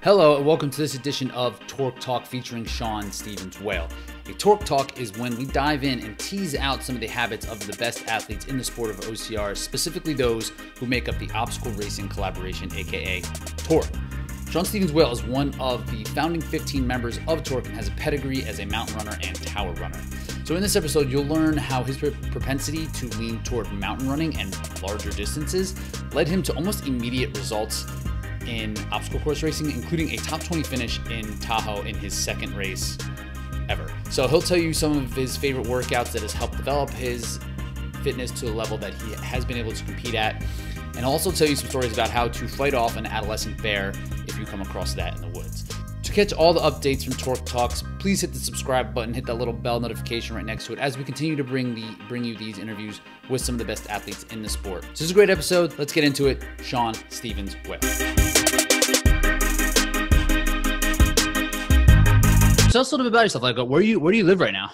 Hello and welcome to this edition of TORC Talk featuring Shaun Stephens-Whale. A TORC Talk is when we dive in and tease out some of the habits of the best athletes in the sport of OCR, specifically those who make up the obstacle racing collaboration, aka TORC. Shaun Stephens-Whale is one of the founding 15 members of TORC and has a pedigree as a mountain runner and tower runner. So in this episode, you'll learn how his propensity to lean toward mountain running and larger distances led him to almost immediate results in obstacle course racing, including a top 20 finish in Tahoe in his second race ever. So he'll tell you some of his favorite workouts that has helped develop his fitness to a level that he has been able to compete at. And he'll also tell you some stories about how to fight off an adolescent bear if you come across that in the woods. To catch all the updates from TORC Talks, please hit the subscribe button, hit that little bell notification right next to it as we continue to bring you these interviews with some of the best athletes in the sport. So this is a great episode. Let's get into it. Shaun Stephens-Whale. Tell us a little bit about yourself. Like, where do you live right now?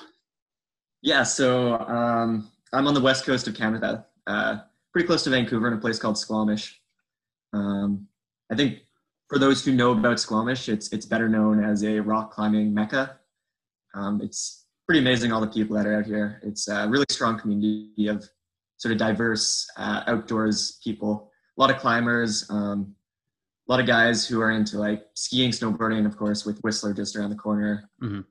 Yeah, so I'm on the west coast of Canada, pretty close to Vancouver, in a place called Squamish. I think for those who know about Squamish, it's better known as a rock climbing mecca. It's pretty amazing, all the people that are out here. It's a really strong community of sort of diverse outdoors people. A lot of climbers, a lot of guys who are into like skiing, snowboarding, of course, with Whistler just around the corner. Mm-hmm.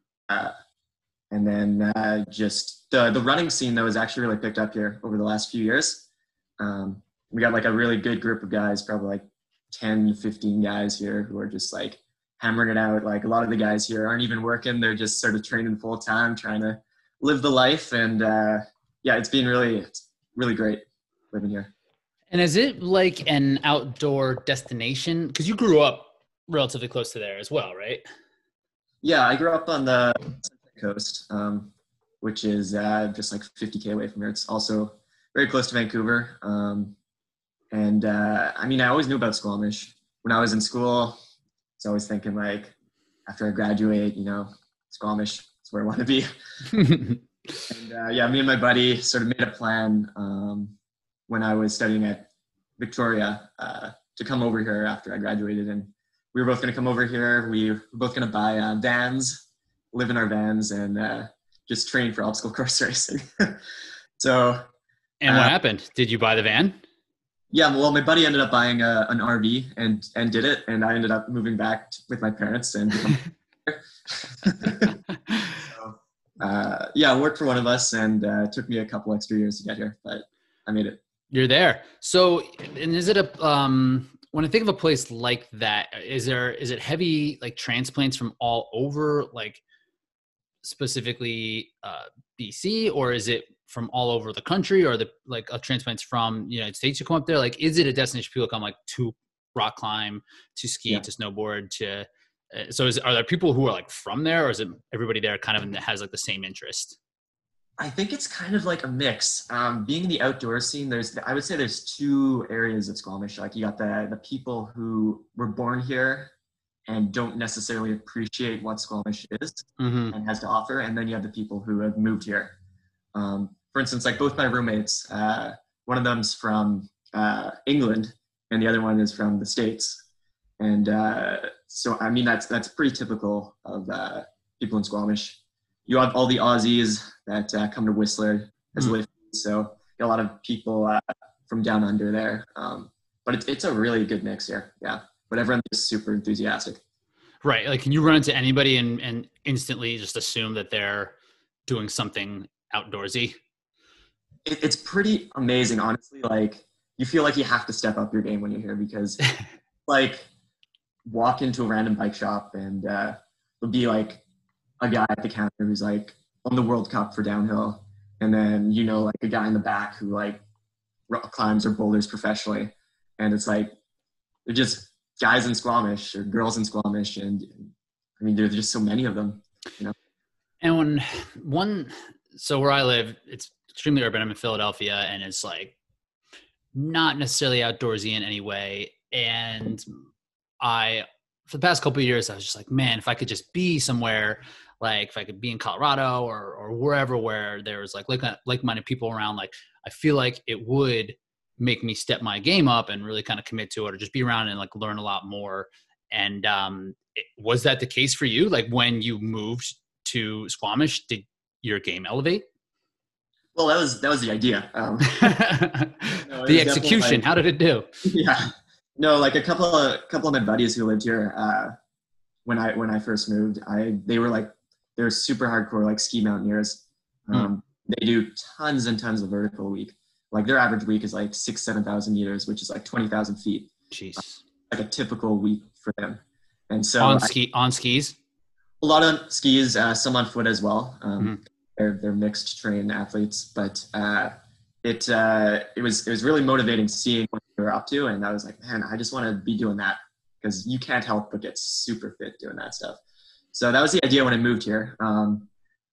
And then just the running scene, though, has actually really picked up here over the last few years. We got like a really good group of guys, probably like 10, 15 guys here who are just like hammering it out. Like a lot of the guys here aren't even working. They're just sort of training full time, trying to live the life. And yeah, it's been really great living here. And is it like an outdoor destination? Because you grew up relatively close to there as well, right? Yeah, I grew up on the coast, which is just like 50K away from here. It's also very close to Vancouver. And I mean, I always knew about Squamish. When I was in school, I was always thinking like, after I graduate, Squamish is where I want to be. And yeah, me and my buddy sort of made a plan when I was studying at Victoria to come over here after I graduated. And we were both going to come over here. We were both going to buy vans, live in our vans, and just train for obstacle course racing. So. And what happened? Did you buy the van? Yeah, well, my buddy ended up buying an RV and did it, and I ended up moving back with my parents and so, yeah, it worked for one of us, and it took me a couple extra years to get here, but I made it. You're there. So, and is it when I think of a place like that, is it heavy like transplants from all over, like specifically BC, or is it from all over the country, or the like transplants from the United States who come up there? Like, is it a destination people come like to rock climb, to ski, to snowboard, to so are there people who are like from there, or is it everybody there kind of has like the same interest? I think it's kind of like a mix. Being in the outdoor scene, I would say there's two areas of Squamish. Like you got the people who were born here and don't necessarily appreciate what Squamish is and has to offer, and then you have the people who have moved here. For instance, like both my roommates, one of them's from England and the other one is from the States. And so, I mean, that's pretty typical of people in Squamish. You have all the Aussies that come to Whistler as lift. So you got a lot of people from down under there. But it's a really good mix here. Yeah. But everyone is super enthusiastic. Right. Like, can you run into anybody and instantly just assume that they're doing something outdoorsy? It's pretty amazing, honestly. Like, you feel like you have to step up your game when you're here, because like walk into a random bike shop and there'll be like a guy at the counter who's like on the World Cup for downhill, and then like a guy in the back who like rock climbs or boulders professionally, and it's like they're just guys in Squamish or girls in Squamish, and I mean there's just so many of them. And so where I live, it's extremely urban. I'm in Philadelphia, and it's like not necessarily outdoorsy in any way. And for the past couple of years, I was just like, man, if I could just be somewhere, like if I could be in Colorado or wherever where there was like-minded people around, like I feel like it would make me step my game up and really kind of commit to it, or just be around and like learn a lot more. And was that the case for you? Like when you moved to Squamish, did your game elevate? Well, that was the idea. No, The execution, like, how did it do? Yeah, no, like a couple of my buddies who lived here when I first moved, they were super hardcore, like ski mountaineers. They do tons and tons of vertical a week. Like their average week is like 7,000 meters, which is like 20,000 feet. Jeez. Like a typical week for them. And so on skis? A lot on skis, some on foot as well. They're mixed train athletes, but it was really motivating seeing what they were up to. And I was like, man, I just want to be doing that, because you can't help but get super fit doing that stuff. So that was the idea when I moved here.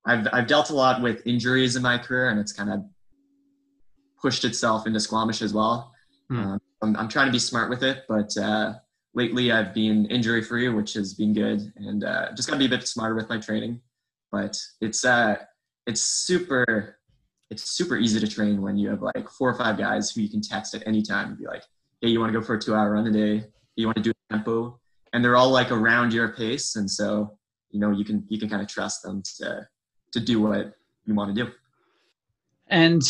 I've dealt a lot with injuries in my career, and it's kind of pushed itself into Squamish as well. I'm trying to be smart with it, but lately I've been injury free, which has been good, and just gotta be a bit smarter with my training. But it's super easy to train when you have like 4 or 5 guys who you can text at any time and be like, hey, you want to go for a 2-hour run today? You want to do a tempo? And they're all like around your pace, and so you can kind of trust them to do what you want to do. And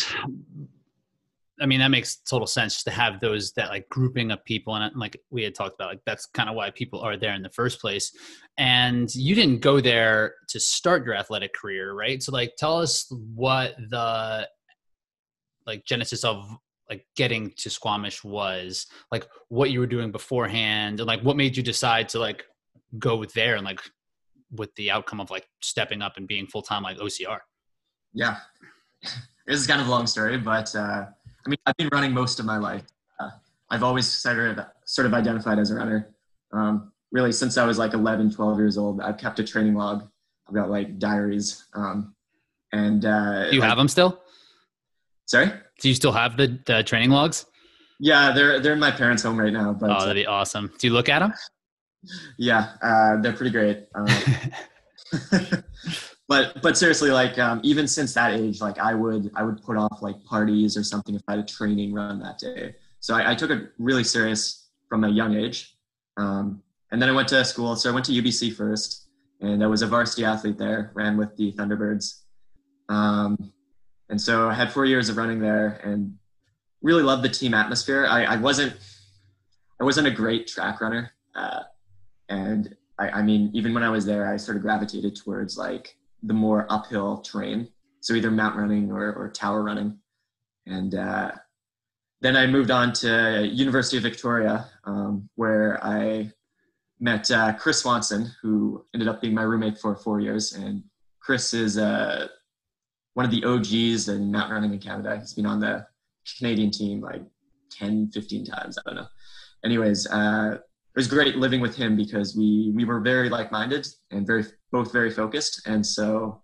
I mean, that makes total sense, just to have that like grouping of people. And like we had talked about, like that's kind of why people are there in the first place. And you didn't go there to start your athletic career, right? So like, tell us what the like genesis of like getting to Squamish was, like what you were doing beforehand, and like what made you decide to like go there, and like with the outcome of like stepping up and being full-time like OCR. Yeah, this is kind of a long story, but I mean, I've been running most of my life. I've always sort of identified as a runner. Really, since I was like 11, 12 years old, I've kept a training log. I've got like diaries. Do you have them still? Sorry? Do you still have the training logs? Yeah, they're in my parents' home right now. But, that'd be awesome. Do you look at them? Yeah, they're pretty great. But seriously, like even since that age, like I would put off like parties or something if I had a training run that day. So I took it really serious from a young age. And then I went to school. So I went to UBC first, and I was a varsity athlete there, ran with the Thunderbirds. And so I had 4 years of running there and really loved the team atmosphere. I wasn't a great track runner. And I mean, even when I was there, I sort of gravitated towards like the more uphill terrain. So either mountain running or tower running. And then I moved on to University of Victoria, where I met Chris Swanson, who ended up being my roommate for 4 years. And Chris is one of the OGs in mountain running in Canada. He's been on the Canadian team like 10, 15 times. I don't know. Anyways, it was great living with him because we were very like-minded and both very focused. And so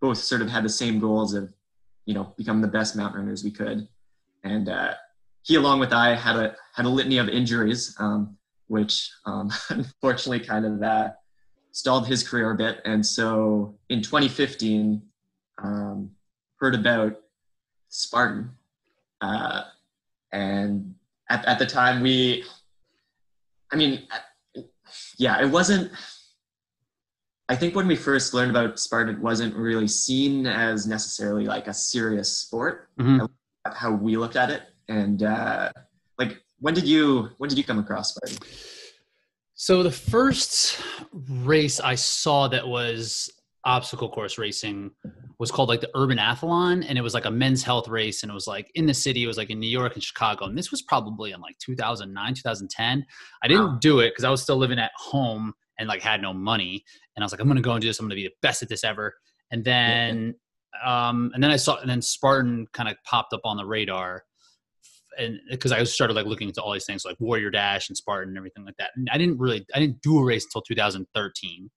both sort of had the same goals of, become the best mountain runners we could. And he, along with I, had a litany of injuries, which unfortunately kind of stalled his career a bit. And so in 2015, heard about Spartan. And at the time it wasn't, I think when we first learned about Spartan, it wasn't really seen as necessarily like a serious sport, how we looked at it. And when did you come across Spartan? So the first race I saw that was obstacle course racing was called like the Urban Athlon, and it was like a men's health race, and it was like in the city. It was like in New York and Chicago, and this was probably in like 2009, 2010. I didn't do it because I was still living at home and like had no money, and I was like, I'm gonna go and do this. I'm gonna be the best at this ever. And then and then Spartan kind of popped up on the radar, and because I started like looking into all these things like Warrior Dash and Spartan and everything like that. And I didn't do a race until 2013.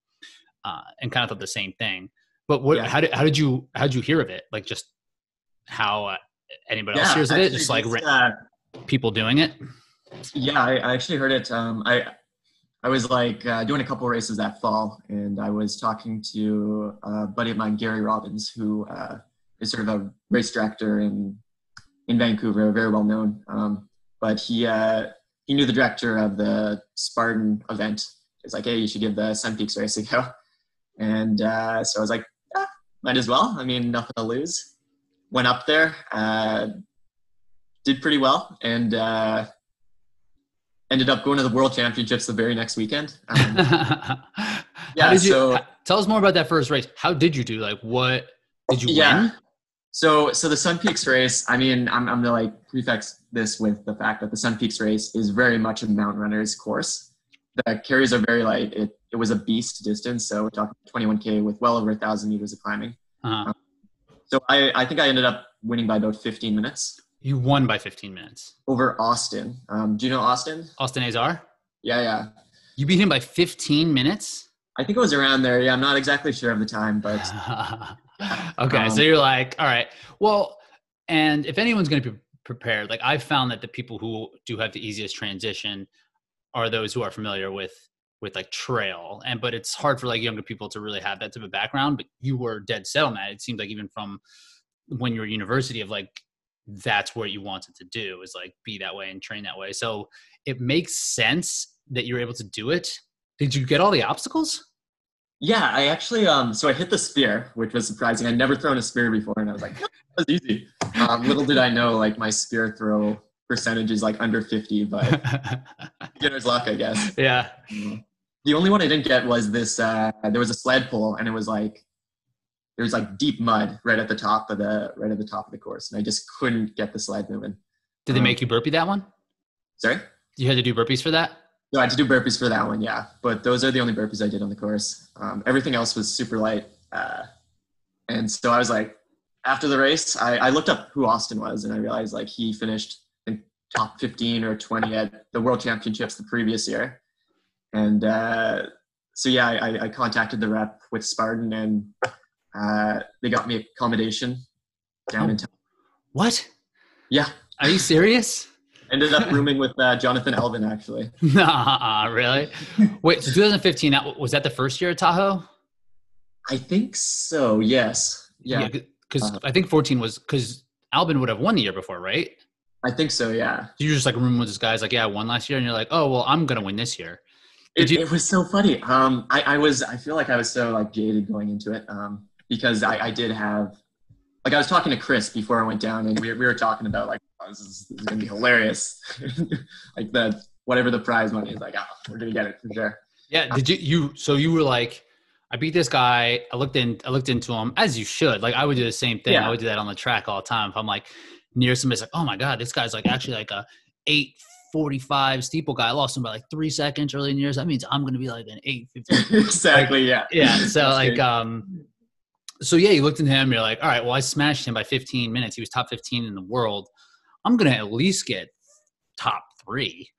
And kind of thought the same thing. But how did you hear of it? Like just how anybody else hears of it? Just like people doing it? Yeah, I actually heard it. I was like doing a couple races that fall, and I was talking to a buddy of mine, Gary Robbins, who is sort of a race director in Vancouver, very well known. But he he knew the director of the Spartan event. He's like, hey, you should give the Sun Peaks race a go. And so I was like, might as well. I mean, nothing to lose. Went up there, did pretty well, and ended up going to the World Championships the very next weekend. Tell us more about that first race. How did you do? Like, what did you win? So the Sun Peaks race, I mean, I'm going to like prefix this with the fact that the Sun Peaks race is very much a mountain runner's course. The carries are very light. It was a beast distance. So we're talking 21K with well over 1,000 meters of climbing. Uh-huh. So I think I ended up winning by about 15 minutes. You won by 15 minutes. Over Austin. Do you know Austin? Austin Azar? Yeah. You beat him by 15 minutes? I think it was around there. Yeah, I'm not exactly sure of the time, but... Okay, so you're like, all right. Well, and if anyone's going to be prepared, like I've found that the people who do have the easiest transition are those who are familiar with like trail, but it's hard for like younger people to really have that type of background. But you were dead set on that. It seemed like even from when you were at university of like, that's what you wanted to do is like be that way and train that way. So it makes sense that you're able to do it. Did you get all the obstacles? Yeah, I actually, so I hit the spear, which was surprising. I'd never thrown a spear before, and I was like, that was easy. Little did I know, like, my spear throw percentage is, like, under 50, but beginner's luck, I guess. Yeah. The only one I didn't get was this, there was a sled pull, and it was, like, there was, like, deep mud right at the top of the course, and I just couldn't get the sled moving. Did they make you burpee that one? Sorry? You had to do burpees for that? No, I had to do burpees for that one, yeah. But those are the only burpees I did on the course. Everything else was super light. And so I was like, after the race, I looked up who Austin was, and I realized like he finished in top 15 or 20 at the World Championships the previous year. And so yeah, I contacted the rep with Spartan, and they got me accommodation down in town. What? Yeah. Are you serious? Ended up rooming with Jonathan Elvin, actually. Nah, really? Wait, so 2015, was that the first year at Tahoe? I think so, yes. Yeah. Because I think 14 was, because Albin would have won the year before, right? I think so, yeah. So you're just like rooming with this guy, like, yeah, I won last year, and you're like, oh, well, I'm going to win this year. It was so funny. I feel like I was so like jaded going into it because I did have, like I was talking to Chris before I went down, and we were talking about like, oh, this is gonna be hilarious. Like whatever the prize money is, like, oh, we're gonna get it for sure. Yeah. Did you were like, I beat this guy. I looked into him, as you should. Like I would do the same thing. Yeah. I would do that on the track all the time. If I'm like near somebody, like, oh my God, this guy's like actually like a 8:45 steeple guy. I lost him by like 3 seconds early in years. That means I'm going to be like an 8:50. Exactly. Like, yeah. So like, so yeah, you looked at him, you're like, all right, well, I smashed him by 15 minutes. He was top 15 in the world. I'm going to at least get top 3.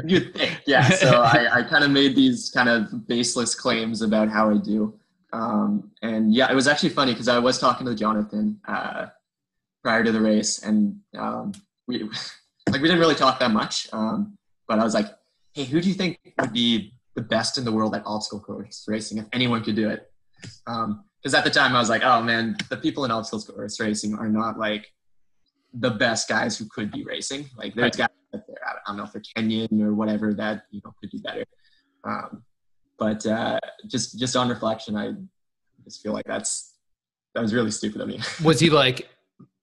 You'd think, yeah. So I kind of made these kind of baseless claims about how I do. And yeah, it was actually funny because I was talking to Jonathan prior to the race, and we didn't really talk that much. But I was like, hey, who do you think would be the best in the world at obstacle course racing if anyone could do it? Because at the time I was like, oh man, the people in obstacle course racing are not like the best guys who could be racing. Like there's guys that they're, I don't know if they're Kenyan or whatever that, you know, could do better. But just on reflection, I just feel like that was really stupid of me. Was he like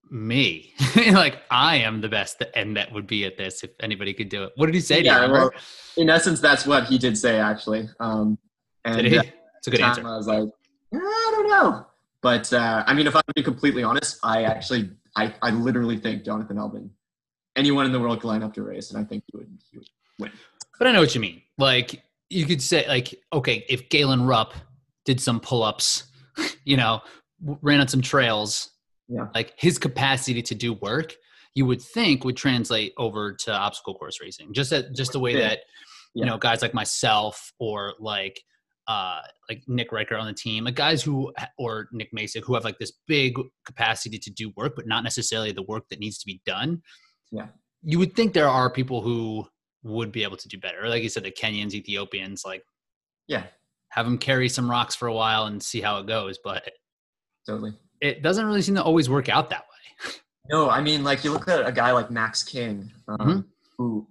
me? Like I am the best and that would be at this if anybody could do it. What did he say to you? Well, in essence, that's what he did say actually. And did he? It's a good answer. I was like, I don't know. But I mean, if I'm being completely honest, I literally think Jonathan Elvin, anyone in the world could line up to race, and I think he would win. But I know what you mean. Like you could say, like, okay, if Galen Rupp did some pull-ups, you know, ran on some trails, yeah, like his capacity to do work, you would think would translate over to obstacle course racing. Just the way that, you know, guys like myself or like Nick Riker on the team, like guys or Nick Masick who have like this big capacity to do work, but not necessarily the work that needs to be done. Yeah. You would think there are people who would be able to do better. Like you said, the Kenyans, Ethiopians, like, yeah, have them carry some rocks for a while and see how it goes. But totally, it doesn't really seem to always work out that way. No, I mean, like you look at a guy like Max King, who,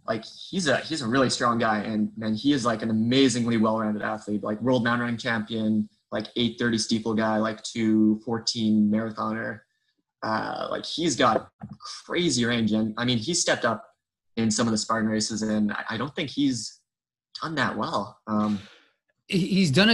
like, he's a really strong guy, and man, he is like an amazingly well-rounded athlete, like world mountain running champion, like 8:30 steeple guy, like 2:14 marathoner. Like he's got crazy range, and I mean, he stepped up in some of the Spartan races, and I don't think he's done that well. He's done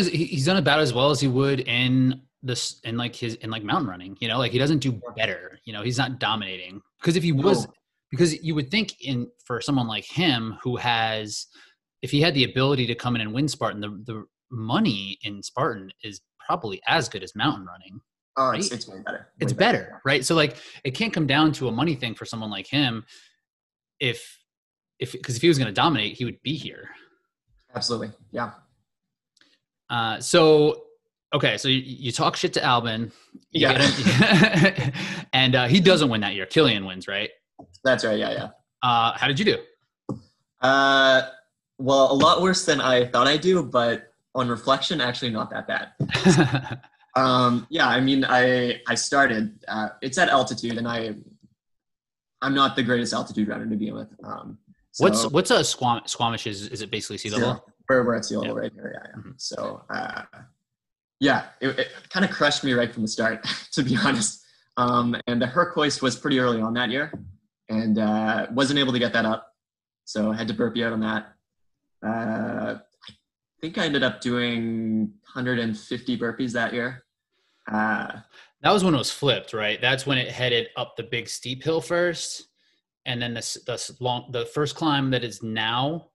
about as well as he would in mountain running, you know, like he doesn't do better, you know, he's not dominating, because if he was, because you would think for someone like him who has, if he had the ability to come in and win Spartan, the money in Spartan is probably as good as mountain running. Oh, right? It's way better. It's better, right? So like, it can't come down to a money thing for someone like him. Because if he was going to dominate, he would be here. Absolutely. Yeah. So you talk shit to Albin. And he doesn't win that year. Killian wins, right? That's right. Yeah. How did you do? Well, a lot worse than I thought I'd do, but on reflection, actually not that bad. Yeah, I mean, I started, it's at altitude, and I'm not the greatest altitude runner to begin with. What's a Squamish? Is it basically sea level? We're at sea level right here. Yeah. Mm-hmm. So, yeah, it kind of crushed me right from the start, to be honest. And the Herc hoist was pretty early on that year, and wasn't able to get that up. So I had to burpee out on that. I think I ended up doing 150 burpees that year. That was when it was flipped, right? That's when it headed up the big steep hill first. And then the first climb that is now,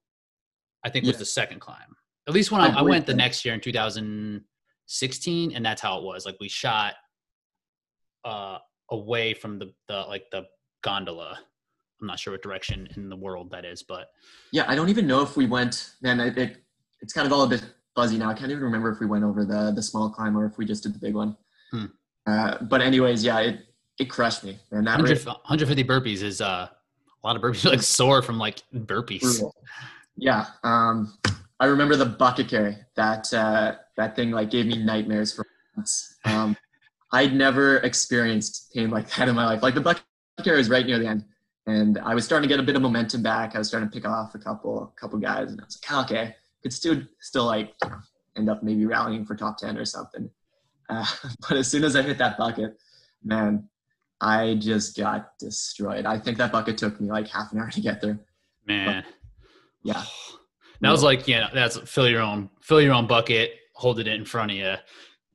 I think, was the second climb. At least when I went the next year in 2016, and that's how it was. Like, we shot away from the gondola. I'm not sure what direction in the world that is, but yeah, I don't even know if we went. Man, it's kind of all a bit fuzzy now. I can't even remember if we went over the small climb or if we just did the big one. But anyways, yeah, it crushed me. And that 150 burpees is a lot of burpees. You're like sore from like burpees. Brutal. Yeah. I remember the bucket carry. That thing like gave me nightmares for months. I'd never experienced pain like that in my life. Like, the bucket carry was right near the end, and I was starting to get a bit of momentum back. I was starting to pick off a couple guys, and I was like, oh, okay, could still like end up maybe rallying for top 10 or something. But as soon as I hit that bucket, man, I just got destroyed. I think that bucket took me like half an hour to get there. Man. But, yeah. That was like, that's fill your own bucket, hold it in front of you.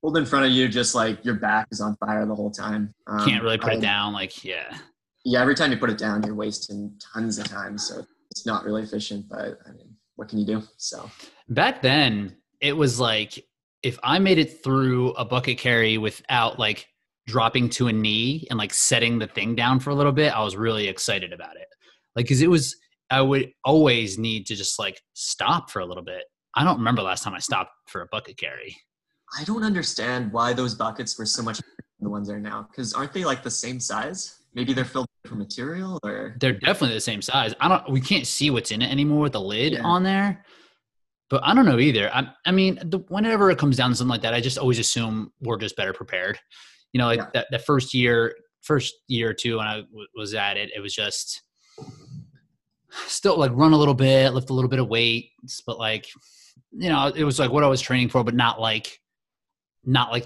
Hold it in front of you, just like your back is on fire the whole time. Can't really put it down. Like, yeah. Yeah. Every time you put it down, you're wasting tons of time. So it's not really efficient, but I mean, what can you do? So back then it was like, if I made it through a bucket carry without like dropping to a knee and like setting the thing down for a little bit, I was really excited about it. Like, cause I would always need to just like stop for a little bit. I don't remember last time I stopped for a bucket carry. I don't understand why those buckets were so much bigger than the ones that are now. Cause aren't they like the same size? Maybe they're filled with different material, or they're definitely the same size. We can't see what's in it anymore with the lid on there. But I don't know either. I mean, whenever it comes down to something like that, I just always assume we're just better prepared. You know, like that first year or two when I was at it, it was just still like run a little bit, lift a little bit of weight, but like, you know, it was like what I was training for, but not like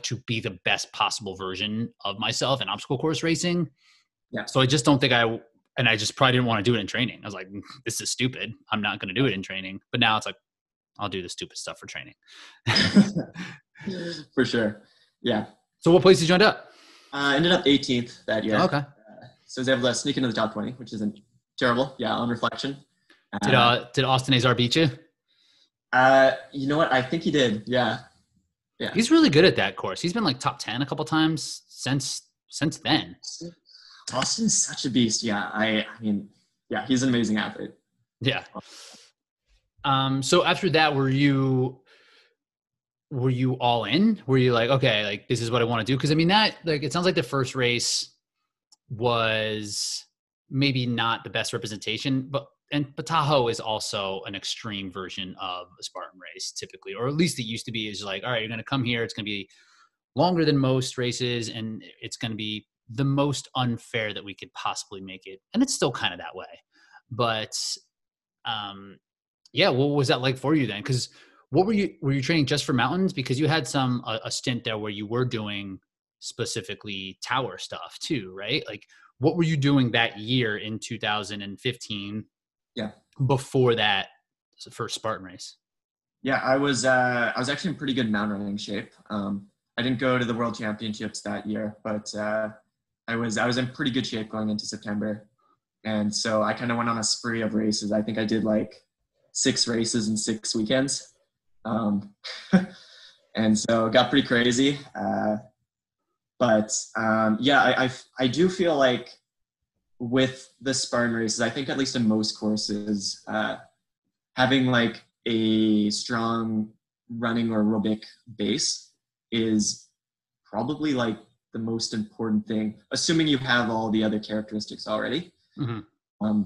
to be the best possible version of myself in obstacle course racing. Yeah. So I just don't think I just probably didn't want to do it in training. I was like, this is stupid. I'm not going to do it in training. But now it's like, I'll do the stupid stuff for training. For sure. Yeah. So what place did you end up? I ended up 18th that year. Oh, okay. So I was able to sneak into the top 20, which isn't terrible. Yeah, on reflection. Did Austin Azar beat you? You know what? I think he did. Yeah. Yeah. He's really good at that course. He's been like top 10 a couple times since then. Austin's such a beast. Yeah. I mean, yeah, he's an amazing athlete. Yeah. So after that, were you all in? Were you like, okay, like this is what I want to do? Cause I mean that, like, it sounds like the first race was maybe not the best representation, but Tahoe is also an extreme version of a Spartan race typically, or at least it used to be. Is like, all right, you're going to come here. It's going to be longer than most races, and it's going to be the most unfair that we could possibly make it. And it's still kind of that way. But yeah, what was that like for you then? Because were you training just for mountains? Because you had a stint there where you were doing specifically tower stuff too, right? Like what were you doing that year in 2015 Yeah. before that first Spartan race? Yeah, I was actually in pretty good mountain running shape. I didn't go to the World Championships that year, but I was in pretty good shape going into September, and so I kind of went on a spree of races. I think I did like 6 races in 6 weekends, and so it got pretty crazy. But yeah, I do feel like with the Spartan races, I think at least in most courses, having like a strong running or aerobic base is probably like the most important thing, assuming you have all the other characteristics already. Mm-hmm.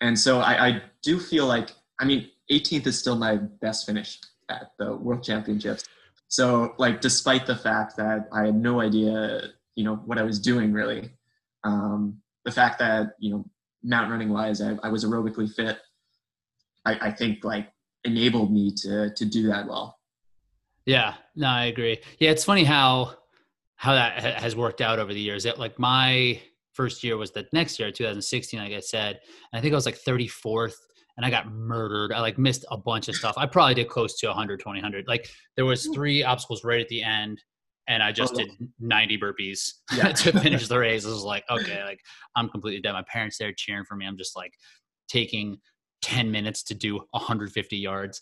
And so I do feel like, I mean, 18th is still my best finish at the World Championships. So like, despite the fact that I had no idea, what I was doing really, the fact that, mountain running wise, I was aerobically fit, I think like enabled me to do that well. Yeah, no, I agree. Yeah, it's funny how that has worked out over the years. Like my first year was the next year, 2016, like I said, and I think I was like 34th, and I got murdered. I like missed a bunch of stuff. I probably did close to 100. Like there was 3 obstacles right at the end, and I just did 90 burpees to finish the race. I was like, okay, like I'm completely dead. My parents there cheering for me. I'm just like taking 10 minutes to do 150 yards.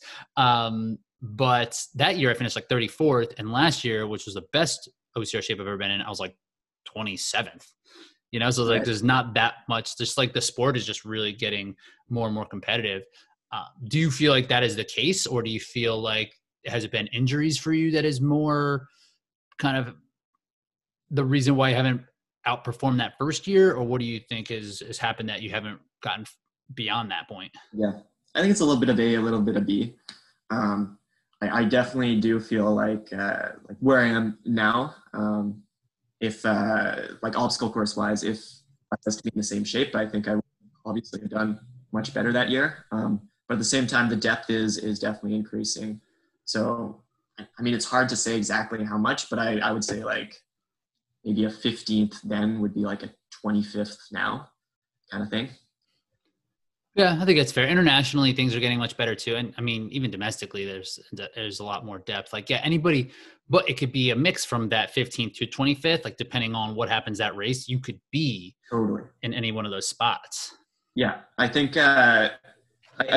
But that year I finished like 34th, and last year, which was the best OCR shape I've ever been in, I was like 27th. So like there's not that much. Just like the sport is just really getting more and more competitive. Do you feel like that is the case, or do you feel like has it been injuries for you that is more kind of the reason why you haven't outperformed that first year, or what do you think has happened that you haven't gotten beyond that point? Yeah, I think it's a little bit of A, a little bit of B. I definitely do feel like where I am now, if like obstacle course wise, if I was to be in the same shape, I think I would obviously have done much better that year. But at the same time, the depth is definitely increasing. So, I mean, it's hard to say exactly how much, but I would say like maybe a 15th then would be like a 25th now kind of thing. Yeah, I think that's fair. Internationally, things are getting much better too. And I mean, even domestically, there's a lot more depth. Like, yeah, anybody, but it could be a mix from that 15th to 25th, like depending on what happens that race, you could be totally in any one of those spots. Yeah, I think I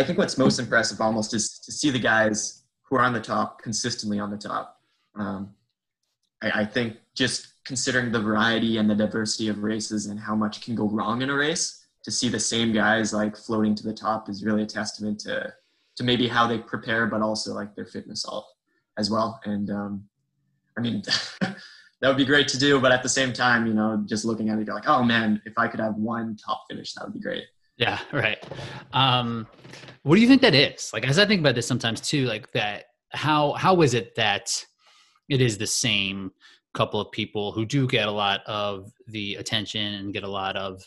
think what's most impressive almost is to see the guys who are on the top consistently on the top. I think just considering the variety and the diversity of races and how much can go wrong in a race, to see the same guys like floating to the top is really a testament to maybe how they prepare, but also like their fitness all as well. And I mean, that would be great to do, but at the same time, just looking at it, you're like, oh man, if I could have one top finish, that would be great. Yeah, right. What do you think that is? Like, as I think about this sometimes too, like that, how is it that it is the same couple of people who do get a lot of the attention and get a lot of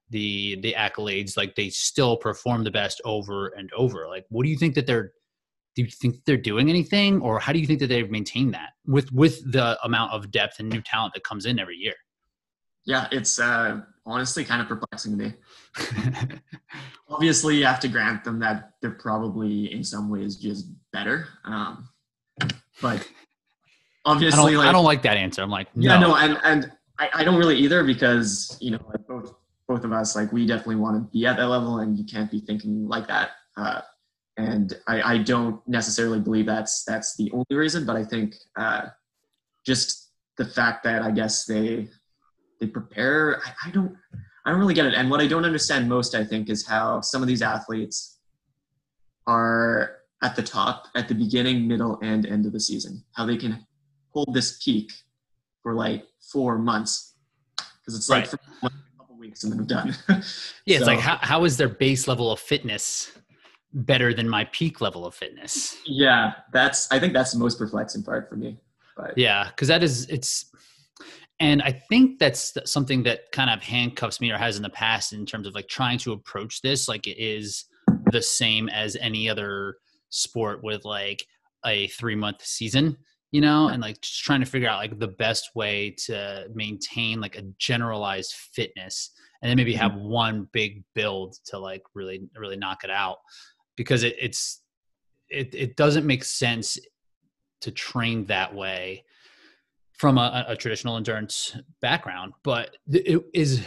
the accolades, like they still perform the best over and over? Like, what do you think that do you think they're doing anything, or how do you think that they've maintained that with the amount of depth and new talent that comes in every year? Yeah, it's honestly kind of perplexing to me. Obviously, you have to grant them that they're probably in some ways just better. But obviously, I don't like that answer. I'm like, no. Yeah, no, and I don't really either, because like both of us, like, we definitely want to be at that level, and you can't be thinking like that. And I don't necessarily believe that's the only reason, but I think just the fact that I guess they prepare, I don't really get it. And what I don't understand most, I think, is how some of these athletes are at the top at the beginning, middle, and end of the season. How they can hold this peak for like 4 months, because it's like for a couple weeks and then I'm done. Yeah, it's like how is their base level of fitness better than my peak level of fitness? Yeah, I think that's the most perplexing part for me. But yeah, because And I think that's something that kind of handcuffs me or has in the past in terms of like trying to approach this like it is the same as any other sport with like a 3-month season, you know, and like just trying to figure out like the best way to maintain like a generalized fitness and then maybe have one big build to like really, really knock it out because it doesn't make sense to train that way from a traditional endurance background. But is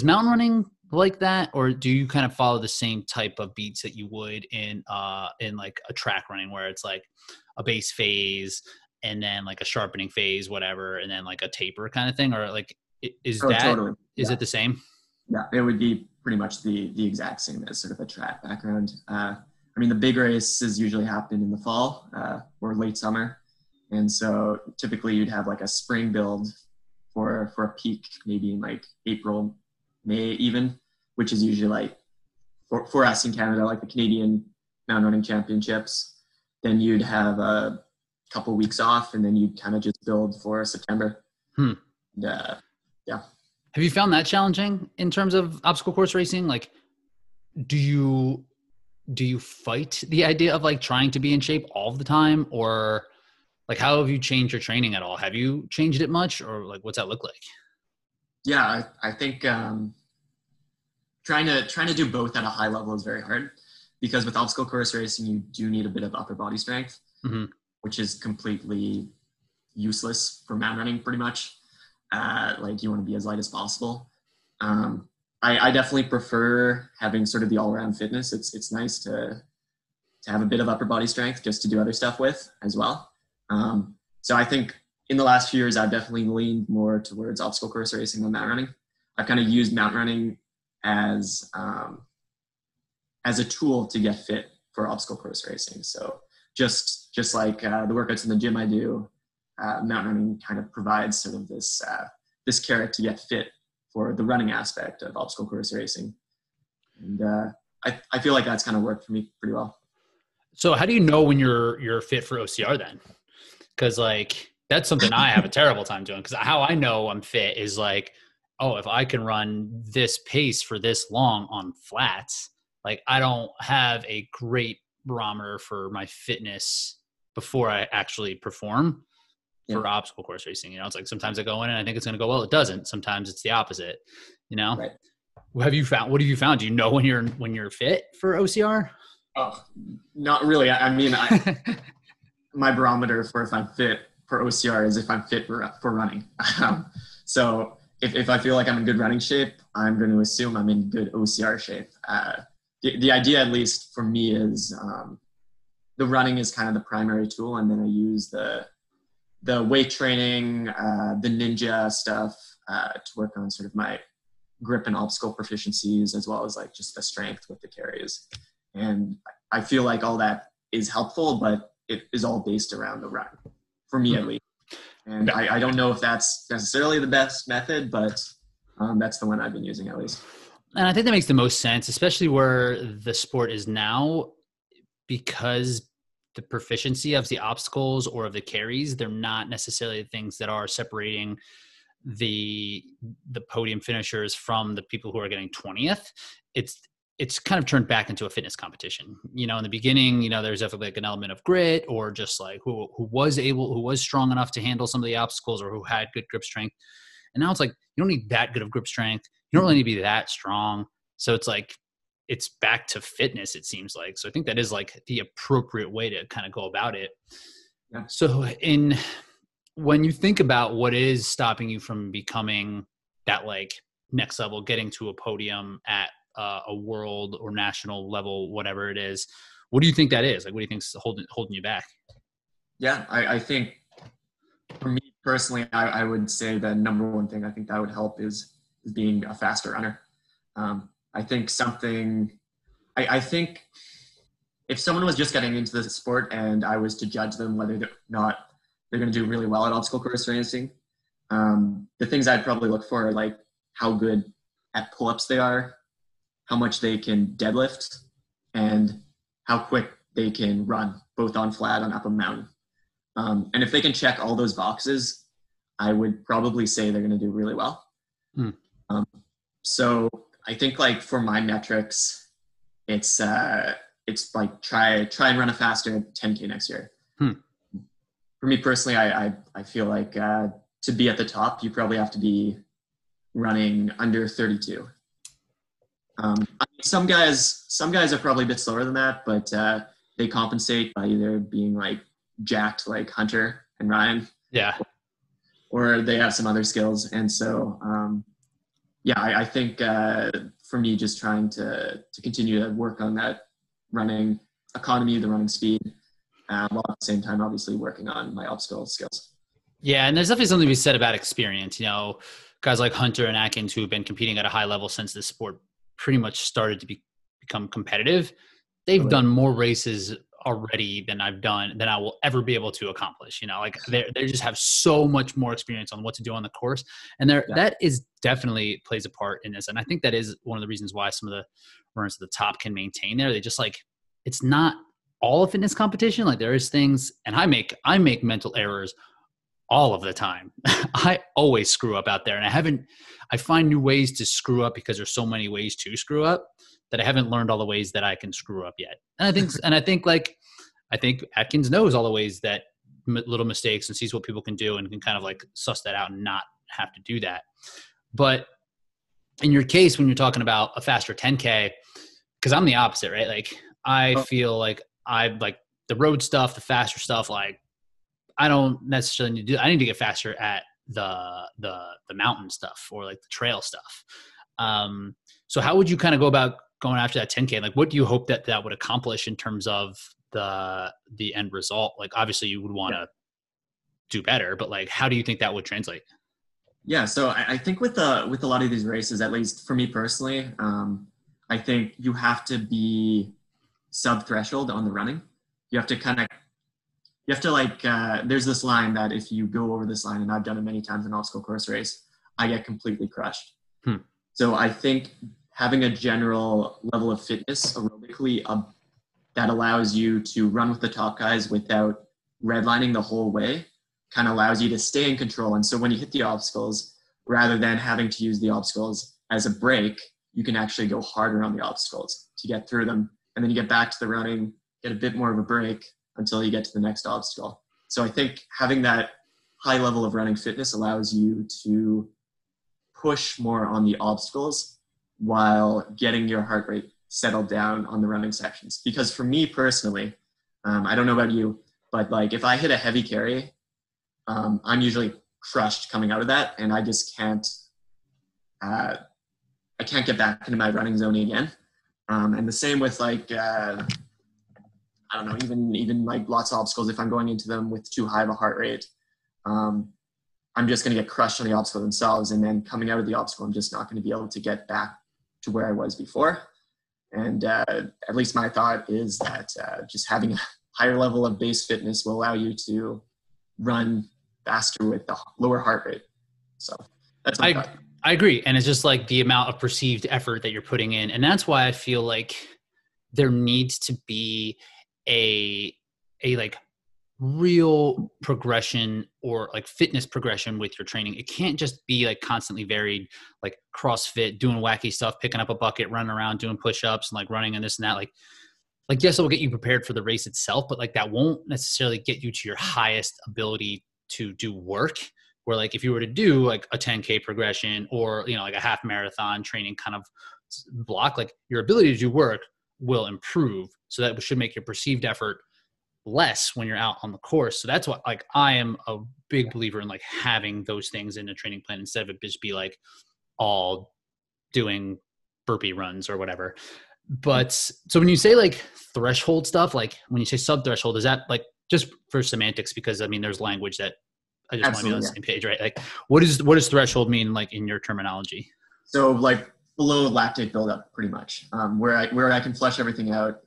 mountain running like that, or do you kind of follow the same type of beats that you would in like a track running where it's like a base phase and then like a sharpening phase, whatever, and then like a taper kind of thing? Or like is Totally. Is it the same? Yeah, it would be pretty much the exact same as sort of a track background. I mean, the big races usually happen in the fall or late summer. And so typically you'd have like a spring build for a peak, maybe in like April, May even, which is usually like for us in Canada, like the Canadian Mountain Running Championships. Then you'd have a couple weeks off and then you'd kind of just build for September. And, yeah. Have you found that challenging in terms of obstacle course racing? Like, do you fight the idea of like trying to be in shape all the time, or like how have you changed your training at all? Have you changed it much, or like what's that look like? Yeah, I think trying to do both at a high level is very hard because with obstacle course racing you do need a bit of upper body strength, which is completely useless for mountain running pretty much. Like you want to be as light as possible. I definitely prefer having sort of the all-around fitness. It's nice to have a bit of upper body strength just to do other stuff with as well. So I think in the last few years, I've definitely leaned more towards obstacle course racing than mountain running. I've kind of used mountain running as a tool to get fit for obstacle course racing. So just like the workouts in the gym I do, mountain running kind of provides sort of this carrot to get fit for the running aspect of obstacle course racing. And I feel like that's kind of worked for me pretty well. So how do you know when you're fit for OCR then? Because like that's something I have a terrible time doing. Because how I know I'm fit is like, oh, if I can run this pace for this long on flats, like I don't have a great barometer for my fitness before I actually perform for obstacle course racing. You know, it's like sometimes I go in and I think it's going to go well. It doesn't. Sometimes it's the opposite. You know, right. What have you found? Do you know when you're fit for OCR? Oh, not really. I mean, my barometer for if I'm fit for OCR is if I'm fit for running. So if I feel like I'm in good running shape, I'm going to assume I'm in good OCR shape. The idea, at least for me, is the running is kind of the primary tool, and then I use the weight training, the ninja stuff to work on sort of my grip and obstacle proficiencies, as well as like just the strength with the carries. And I feel like all that is helpful, but it is all based around the run, for me at least. And I don't know if that's necessarily the best method, but that's the one I've been using at least. And I think that makes the most sense, especially where the sport is now, because the proficiency of the obstacles or of the carries, they're not necessarily the things that are separating the podium finishers from the people who are getting 20th. It's kind of turned back into a fitness competition. You know, in the beginning, you know, there's definitely like an element of grit or just like who was strong enough to handle some of the obstacles or who had good grip strength. And now it's like, you don't need that good of grip strength. You don't really need to be that strong. So it's like, it's back to fitness, it seems like. So I think that is like the appropriate way to kind of go about it. Yeah. So when you think about what is stopping you from becoming that like next level, getting to a podium at a world or national level, whatever it is, what do you think that is? Like, what do you think is holding you back? Yeah, I think for me personally, I would say the number one thing I think that would help is being a faster runner. I think I think if someone was just getting into the sport and I was to judge them whether or not they're going to do really well at obstacle course racing, the things I'd probably look for are like how good at pull-ups they are, how much they can deadlift, and how quick they can run, both on flat and up a mountain. And if they can check all those boxes, I would probably say they're going to do really well. Hmm. So I think like for my metrics, it's like try and run a faster 10K next year. For me personally, I feel like to be at the top, you probably have to be running under 32. Some guys are probably a bit slower than that, but they compensate by either being like jacked like Hunter and Ryan, or they have some other skills. And so I think for me, just trying to continue to work on that running economy, the running speed, while at the same time obviously working on my obstacle skills. Yeah, and there's definitely something to be said about experience. You know, guys like Hunter and Atkins who have been competing at a high level since the sport pretty much started to become competitive. They've done more races already than I will ever be able to accomplish. You know, like they just have so much more experience on what to do on the course, and that is definitely plays a part in this. And I think that is one of the reasons why some of the runners at the top can maintain there. They just like, it's not all a fitness competition. Like there is things, and I make mental errors all of the time. I always screw up out there, and I find new ways to screw up because there's so many ways to screw up that I haven't learned all the ways that I can screw up yet. And I think Atkins knows all the ways that little mistakes and sees what people can do and can kind of like suss that out and not have to do that. But in your case, when you're talking about a faster 10K, because I'm the opposite, right? Like I feel like I like the road stuff, the faster stuff, like I don't necessarily need to do. I need to get faster at the mountain stuff or like the trail stuff. So how would you kind of go about going after that 10K? Like, what do you hope that would accomplish in terms of the end result? Like, obviously you would want to do better, but like, how do you think that would translate? Yeah. So I think with a lot of these races, at least for me personally, I think you have to be sub threshold on the running. You have to like, there's this line that if you go over this line, and I've done it many times in an obstacle course race, I get completely crushed. So I think having a general level of fitness aerobically that allows you to run with the top guys without redlining the whole way kind of allows you to stay in control. And so when you hit the obstacles, rather than having to use the obstacles as a break, you can actually go harder on the obstacles to get through them. And then you get back to the running, get a bit more of a break until you get to the next obstacle. So I think having that high level of running fitness allows you to push more on the obstacles while getting your heart rate settled down on the running sections. Because for me personally, I don't know about you, but like if I hit a heavy carry, I'm usually crushed coming out of that, and I just can't get back into my running zone again. And the same with like I don't know, even like lots of obstacles. If I'm going into them with too high of a heart rate, I'm just going to get crushed on the obstacle themselves. And then coming out of the obstacle, I'm just not going to be able to get back to where I was before. And at least my thought is that just having a higher level of base fitness will allow you to run faster with the lower heart rate. So that's my thought. I agree. And it's just like the amount of perceived effort that you're putting in. And that's why I feel like there needs to be a like real progression or like fitness progression with your training. It can't just be like constantly varied, like CrossFit, doing wacky stuff, picking up a bucket, running around, doing push-ups and like running and this and that. Like yes, it will get you prepared for the race itself, but like that won't necessarily get you to your highest ability to do work. Where like if you were to do like a 10K progression or, you know, like a half marathon training kind of block, like your ability to do work will improve. So that should make your perceived effort less when you're out on the course. So that's what, like, I am a big believer in like having those things in a training plan instead of it just be like all doing burpee runs or whatever. But so when you say like threshold stuff, like when you say sub threshold, is that like just for semantics? Because I mean, there's language that I just want to be on the same page, right? Like what does threshold mean like in your terminology? So like below lactate buildup, pretty much, where I can flush everything out,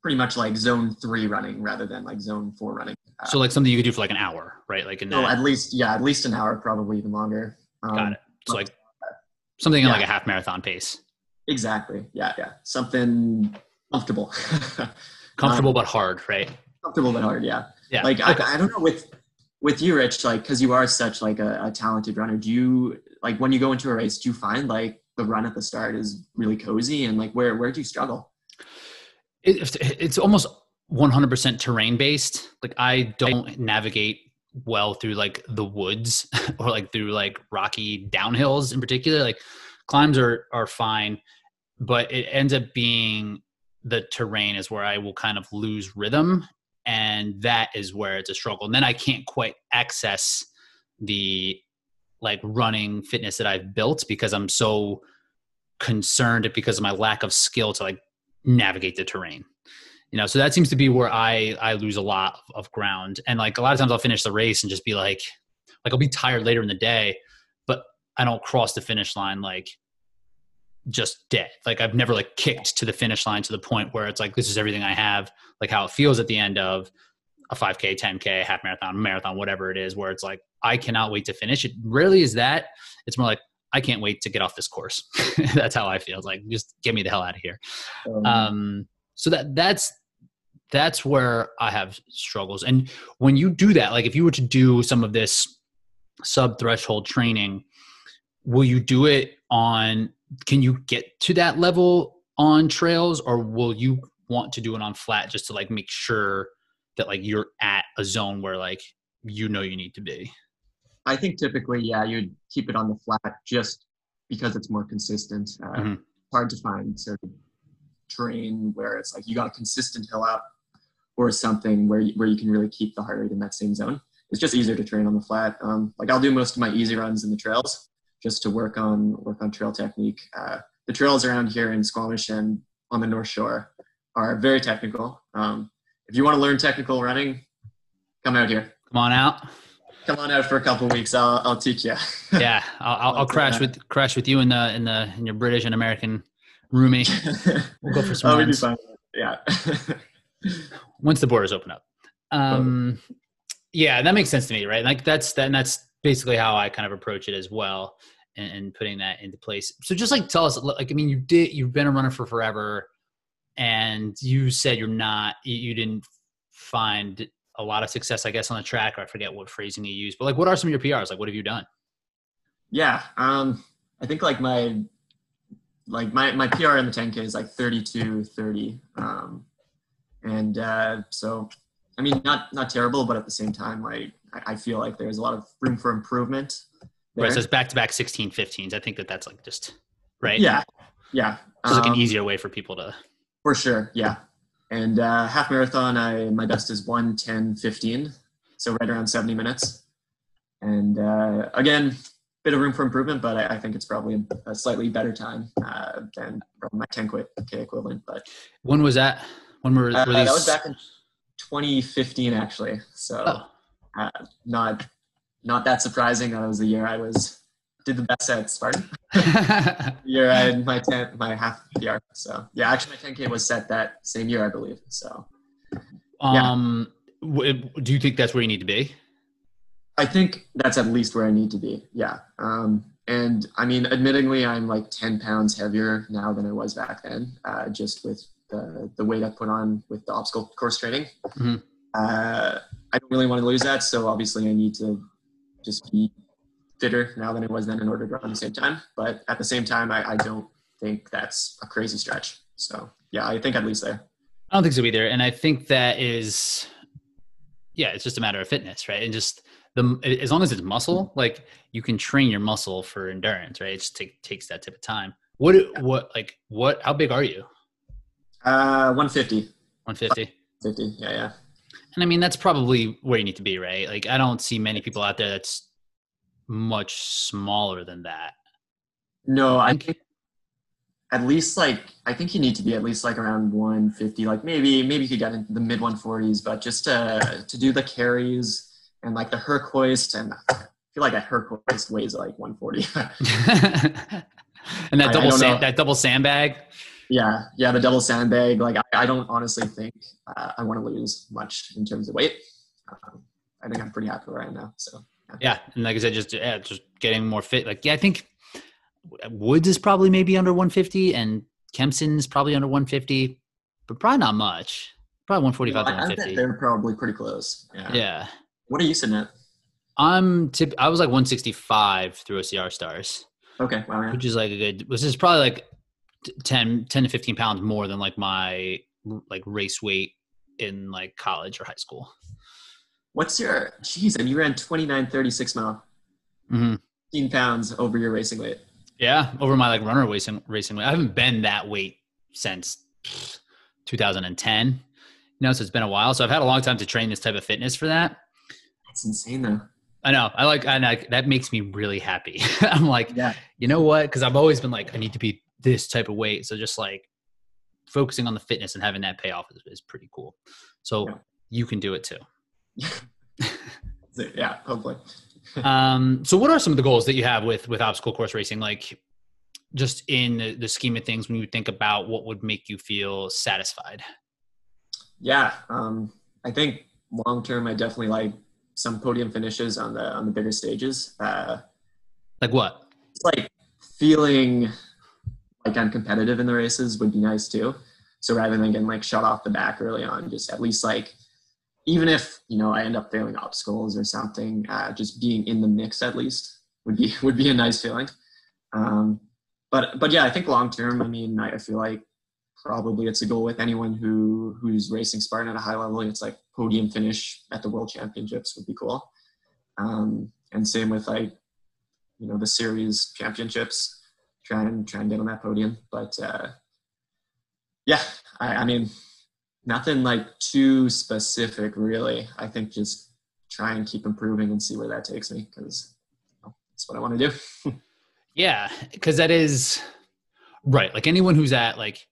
pretty much like zone 3 running rather than like zone 4 running. So like something you could do for like an hour, right? Like at least an hour, probably even longer. Got it. So like something like a half marathon pace. Exactly. Yeah. Something comfortable. Comfortable but hard, right? Comfortable but hard. Yeah. Yeah. Like okay. I don't know with you, Rich, like, cause you are such like a talented runner, do you, like, when you go into a race, do you find like the run at the start is really cozy, and like, where do you struggle? It's almost 100% terrain based. Like I don't navigate well through like the woods or like through like rocky downhills in particular. Like climbs are fine, but it ends up being the terrain is where I will kind of lose rhythm, and that is where it's a struggle. And then I can't quite access the like running fitness that I've built because I'm so concerned because of my lack of skill to like navigate the terrain. So that seems to be where I lose a lot of ground. And like a lot of times I'll finish the race and just be like I'll be tired later in the day, but I don't cross the finish line like just dead. Like I've never like kicked to the finish line to the point where it's like, this is everything I have, like how it feels at the end of a 5K, 10K, half marathon, whatever it is, where it's like, I cannot wait to finish. It rarely is that. It's more like, I can't wait to get off this course. That's how I feel. It's like, just get me the hell out of here. So that's where I have struggles. And when you do that, like if you were to do some of this sub-threshold training, will you do it can you get to that level on trails, or will you want to do it on flat just to like make sure that like you're at a zone where like, you need to be? I think typically, yeah, you'd keep it on the flat just because it's more consistent. Hard to find certain terrain where it's like you got a consistent hill out or something where you can really keep the heart rate in that same zone. It's just easier to train on the flat. Like I'll do most of my easy runs in the trails just to work on trail technique. The trails around here in Squamish and on the North Shore are very technical. If you want to learn technical running, come out here. Come on out. Come on out for a couple of weeks. I'll teach you. Yeah, I'll crash with you in your British and American roomie. We'll go for some runs. Fine. Yeah. Once the borders open up. Yeah, that makes sense to me, right? Like that's basically how I kind of approach it as well, and putting that into place. So just like tell us, like, I mean, you've been a runner for forever, and you said you didn't find a lot of success, I guess, on the track, or I forget what phrasing you used, but like, what are some of your PRs? Like, what have you done? Yeah. I think like my PR in the 10K is like 32:30. So, I mean, not terrible, but at the same time, like, I feel like there's a lot of room for improvement there. Right. So it's back-to-back 16:15s. I think that's like just right. Yeah. Yeah. It's like an easier way for people to. For sure. Yeah. And half marathon, my best is 1:10:15, so right around 70 minutes. And again, bit of room for improvement, but I think it's probably a slightly better time than probably my 10K equivalent. But when was that? When were these? That was back in 2015, actually. So not that surprising. That was the year I did the best at Spartan. Year I had my half PR. So yeah, actually my 10K was set that same year, I believe. So yeah. Do you think that's where you need to be? I think that's at least where I need to be. Yeah. And I mean, admittingly, I'm like 10 pounds heavier now than I was back then, just with the weight I put on with the obstacle course training. Mm-hmm. I don't really want to lose that. So obviously I need to just be fitter now than I was then in order to run at the same time. But at the same time, I don't think that's a crazy stretch. So yeah, I think I'd lose there. I don't think so either. And I think that is, it's just a matter of fitness, right? And just as long as it's muscle, like you can train your muscle for endurance, right? It just takes that type of time. How big are you? 150. 150. 50. Yeah. And I mean, that's probably where you need to be, right? Like I don't see many people out there that's much smaller than that. No, I think at least I think you need to be at least like around 150, like maybe you could get into the mid 140s, but just to do the carries and like the Herc hoist, and I feel like a Herc hoist weighs like 140. And that double sandbag. Yeah, the double sandbag. Like I don't honestly think I want to lose much in terms of weight. I think I'm pretty happy where I am now. So yeah, and like I said, just getting more fit. Like I think Woods is probably maybe under 150, and Kempson is probably under 150, but probably not much. Probably 145 to 150. I bet they're probably pretty close. Yeah. Yeah. What are you sitting at? I was like 165 through OCR stars, Okay. Wow. Yeah. which is which is probably like 10 to 15 pounds more than like my like race weight in like college or high school. What's your, geez, and you ran 29:36 mile, Mm-hmm. 15 pounds over your racing weight. Yeah. Over my like runner racing weight. I haven't been that weight since 2010, so it's been a while. So I've had a long time to train this type of fitness for that. That's insane though. I know. That makes me really happy. I'm like, yeah, you know what? Because I've always been like, I need to be this type of weight. So just like focusing on the fitness and having that payoff is pretty cool. So you can do it too. Yeah, hopefully. So what are some of the goals that you have with obstacle course racing? Like just in the scheme of things, when you think about what would make you feel satisfied? Yeah. I think long-term, I definitely like some podium finishes on the bigger stages. Like what? It's like feeling like I'm competitive in the races would be nice too. So rather than getting like shut off the back early on, just at least like, even if, I end up failing obstacles or something, just being in the mix at least would be a nice feeling. But yeah, I think long-term, I feel like probably it's a goal with anyone who's racing Spartan at a high level. It's like podium finish at the World Championships would be cool. And same with like, the series championships, try and get on that podium. But yeah, nothing like too specific really. I think just try and keep improving and see where that takes me, because that's what I want to do. Yeah, because that is right. Like anyone who's at like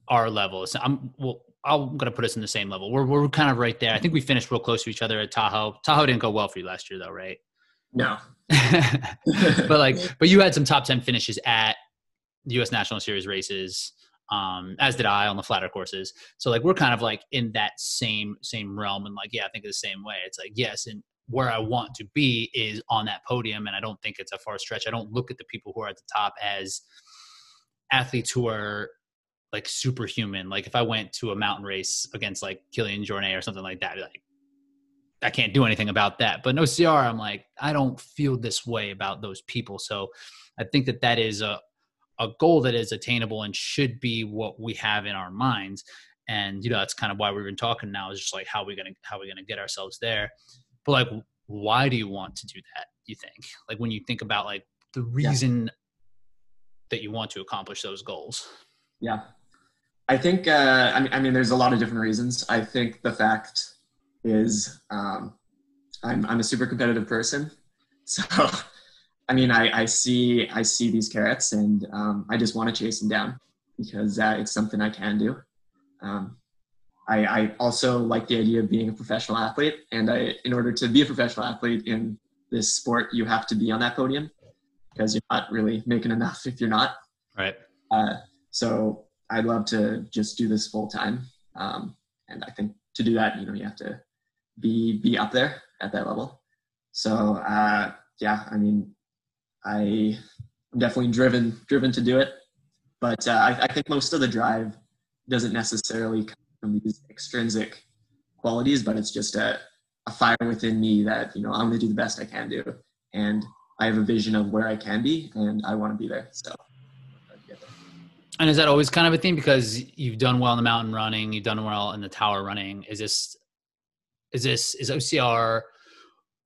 our level, I'm going to put us in the same level. We're kind of right there. I think we finished real close to each other at Tahoe. Tahoe didn't go well for you last year though, right? No. but you had some top 10 finishes at the US National Series races, as did I on the flatter courses. So like, we're kind of like in that same realm. And like, yeah, I think the same way. It's like, yes. And where I want to be is on that podium. And I don't think it's a far stretch. I don't look at the people who are at the top as athletes who are like superhuman. Like if I went to a mountain race against like Kilian Jornet or something like that, like I can't do anything about that. But in OCR, I'm like, I don't feel this way about those people. So I think that is a goal that is attainable and should be what we have in our minds. And, that's kind of why we've been talking now, is just like, how are we going to get ourselves there? But like, why do you want to do that? You think, like, when you think about like the reason that you want to accomplish those goals? Yeah. I think, there's a lot of different reasons. I think the fact is, I'm a super competitive person. So, I see these carrots, and I just want to chase them down, because it's something I can do. I also like the idea of being a professional athlete, and in order to be a professional athlete in this sport, you have to be on that podium, because you're not really making enough if you're not. Right. So I'd love to just do this full time. And I think to do that, you have to be up there at that level. So I'm definitely driven to do it, but I think most of the drive doesn't necessarily come from these extrinsic qualities, but it's just a fire within me that, I'm going to do the best I can do. And I have a vision of where I can be, and I want to be there. So. And is that always kind of a thing? Because you've done well in the mountain running, you've done well in the tower running. Is OCR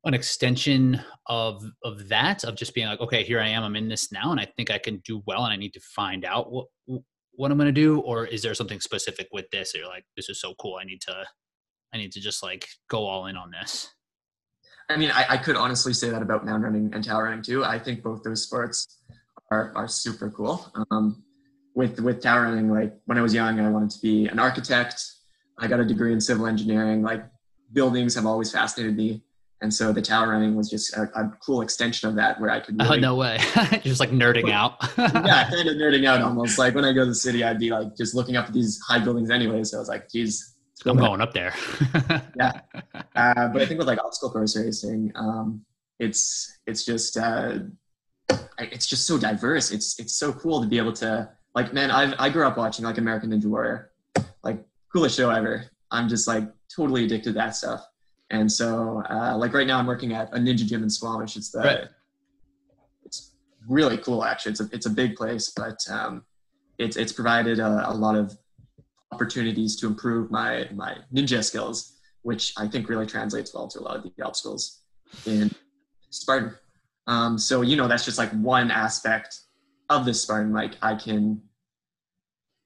an extension of that, of just being like, okay, here I am, I'm in this now, and I think I can do well, and I need to find out what I'm going to do? Or is there something specific with this that you're like, this is so cool, I need to just like go all in on this? I could honestly say that about mountain running and tower running too. I think both those sports are super cool. With tower running, like when I was young, I wanted to be an architect. I got a degree in civil engineering. Like buildings have always fascinated me. And so the tower running was just a cool extension of that, where I could really, oh, no way. You're just like nerding out. Yeah, kind of nerding out almost. Like when I go to the city, I'd be like just looking up at these high buildings anyway. So I was like, geez, I'm going up there. Yeah. But I think with like obstacle course racing, it's just so diverse. It's so cool to be able to, like, man, I grew up watching like American Ninja Warrior, like coolest show ever. I'm just like totally addicted to that stuff. And so like right now I'm working at a ninja gym in Squamish. It's really cool, actually. It's a big place, but it's provided a lot of opportunities to improve my ninja skills, which I think really translates well to a lot of the obstacles in Spartan. So, you know, that's just like one aspect of this Spartan. Like I can,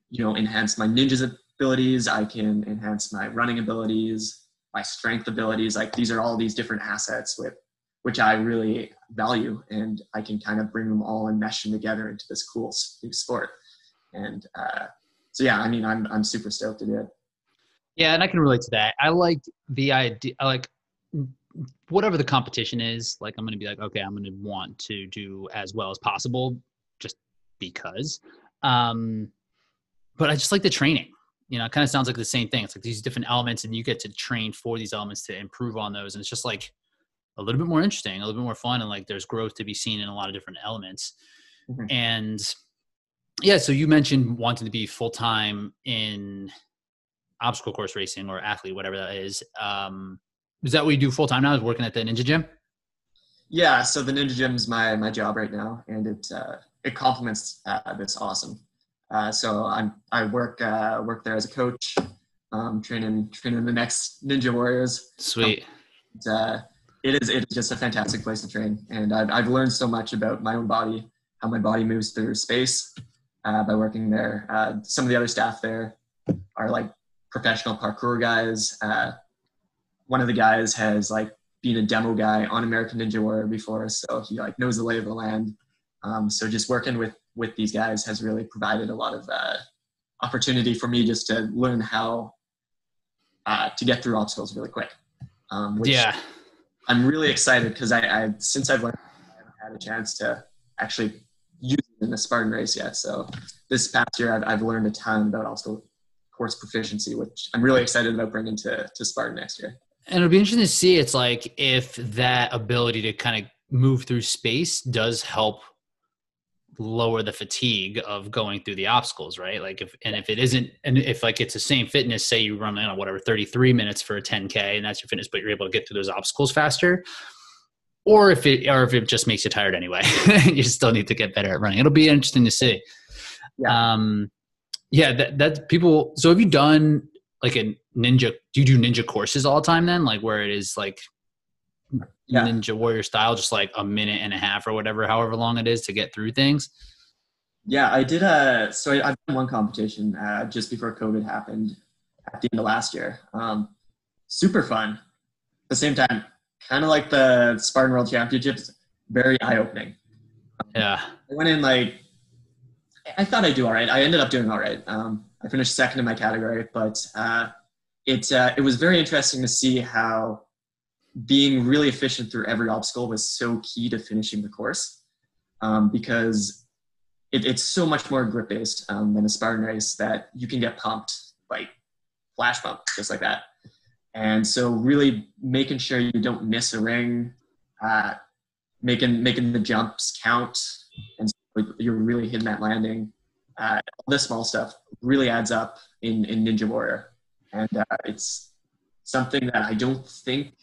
you know, enhance my ninja's abilities. I can enhance my running abilities, my strength abilities. Like these are all these different assets which I really value, and I can kind of bring them all and mesh them together into this cool new sport. And so, yeah, I mean, I'm super stoked to do it. Yeah, and I can relate to that. I like the idea. I like whatever the competition is. Like I'm going to be like, okay, I'm going to want to do as well as possible, just because. But I just like the training. You know, it kind of sounds like the same thing. It's like these different elements, and you get to train for these elements to improve on those, and it's just like a little bit more interesting, a little bit more fun, and like there's growth to be seen in a lot of different elements. Mm-hmm. And yeah, so you mentioned wanting to be full-time in obstacle course racing or athlete, whatever that is. Is that what you do full-time now, is working at the ninja gym? Yeah, so the ninja gym is my job right now, and it complements this awesome. So I work there as a coach, training the next ninja warriors. Sweet. It is just a fantastic place to train, and I've learned so much about my own body, how my body moves through space by working there. Some of the other staff there are like professional parkour guys. One of the guys has like been a demo guy on American Ninja Warrior before, so he like knows the lay of the land. So just working with these guys has really provided a lot of opportunity for me just to learn how to get through obstacles really quick. Which I'm really excited because since I've learned, I haven't had a chance to actually use it in a Spartan race yet. So this past year, I've learned a ton about obstacle course proficiency, which I'm really excited about bringing to Spartan next year. And it'll be interesting to see, it's like if that ability to kind of move through space does help lower the fatigue of going through the obstacles, right? Like if it isn't, and if like it's the same fitness, say you run, 33 minutes for a 10K and that's your fitness, but you're able to get through those obstacles faster, or if it just makes you tired anyway, you still need to get better at running. It'll be interesting to see. Yeah. That's people. So have you done like do you do ninja courses all the time then? Like where it is like Ninja Warrior style, just like a minute and a half or whatever, however long it is to get through things? Yeah, I did. So I've done one competition just before COVID happened at the end of last year. Super fun. At the same time, kind of like the Spartan World Championships, very eye-opening. Yeah. I went in like, I thought I'd do all right. I ended up doing all right. I finished second in my category, but it was very interesting to see how being really efficient through every obstacle was so key to finishing the course, because it's so much more grip based than a Spartan race, that you can get pumped, like flash pump, just like that. And so really making sure you don't miss a ring, making the jumps count, and so you're really hitting that landing. All this small stuff really adds up in Ninja Warrior. And it's something that I don't think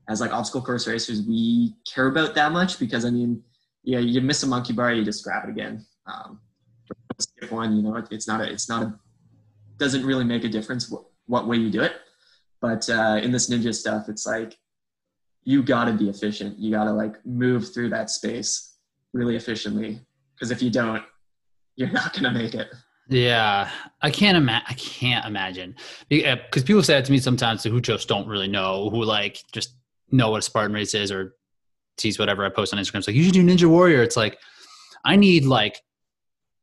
as like obstacle course racers we care about that much, because I mean, yeah, you miss a monkey bar, you just grab it again. Skip one, you know, doesn't really make a difference what way you do it. But in this ninja stuff, it's like you gotta be efficient. You gotta like move through that space really efficiently, because if you don't, you're not gonna make it. Yeah, I can't imagine, because people say that to me sometimes who just don't really know, who like just know what a Spartan race is or sees whatever I post on Instagram. It's like, you should do Ninja Warrior. It's like, I need like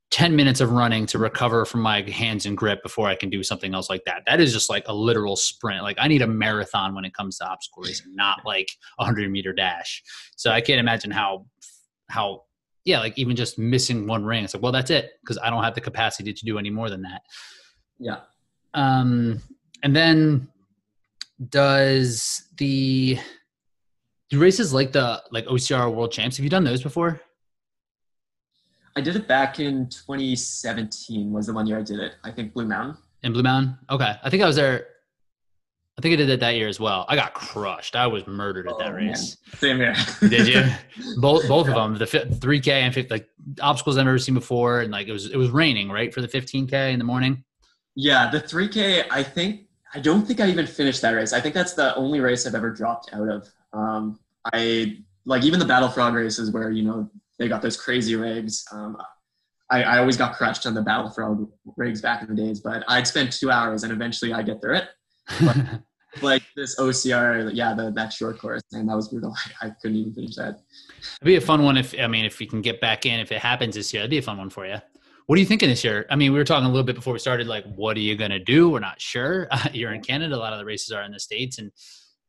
10 minutes of running to recover from my hands and grip before I can do something else like that. That is just like a literal sprint. Like I need a marathon when it comes to obstacle racing, not like a 100-meter dash. So I can't imagine how yeah, like even just missing one ring, it's like, well, that's it, because I don't have the capacity to do any more than that. Yeah. And then do races like the OCR World Champs, have you done those before? I did it back in 2017 was the one year I did it. I think Blue Mountain. In Blue Mountain? Okay. I think I was there I think I did that year as well. I got crushed. I was murdered at that Oh, race. man. Same here. Did you? Both of them, the 3K and 50, like obstacles I've never seen before, and like it was raining, right, for the 15K in the morning. Yeah, the 3K, I don't think I even finished that race. I think that's the only race I've ever dropped out of. I like even the Battle Frog races where, you know, they got those crazy rigs. I always got crushed on the Battle Frog rigs back in the days, but I'd spend 2 hours and eventually I get through it. But like this OCR, yeah, that short course, and that was brutal. I couldn't even finish that. It'd be a fun one if you can get back in, if it happens this year, it'd be a fun one for you. What are you thinking this year? I mean, we were talking a little bit before we started, like, what are you going to do? We're not sure. You're in Canada. A lot of the races are in the States, and,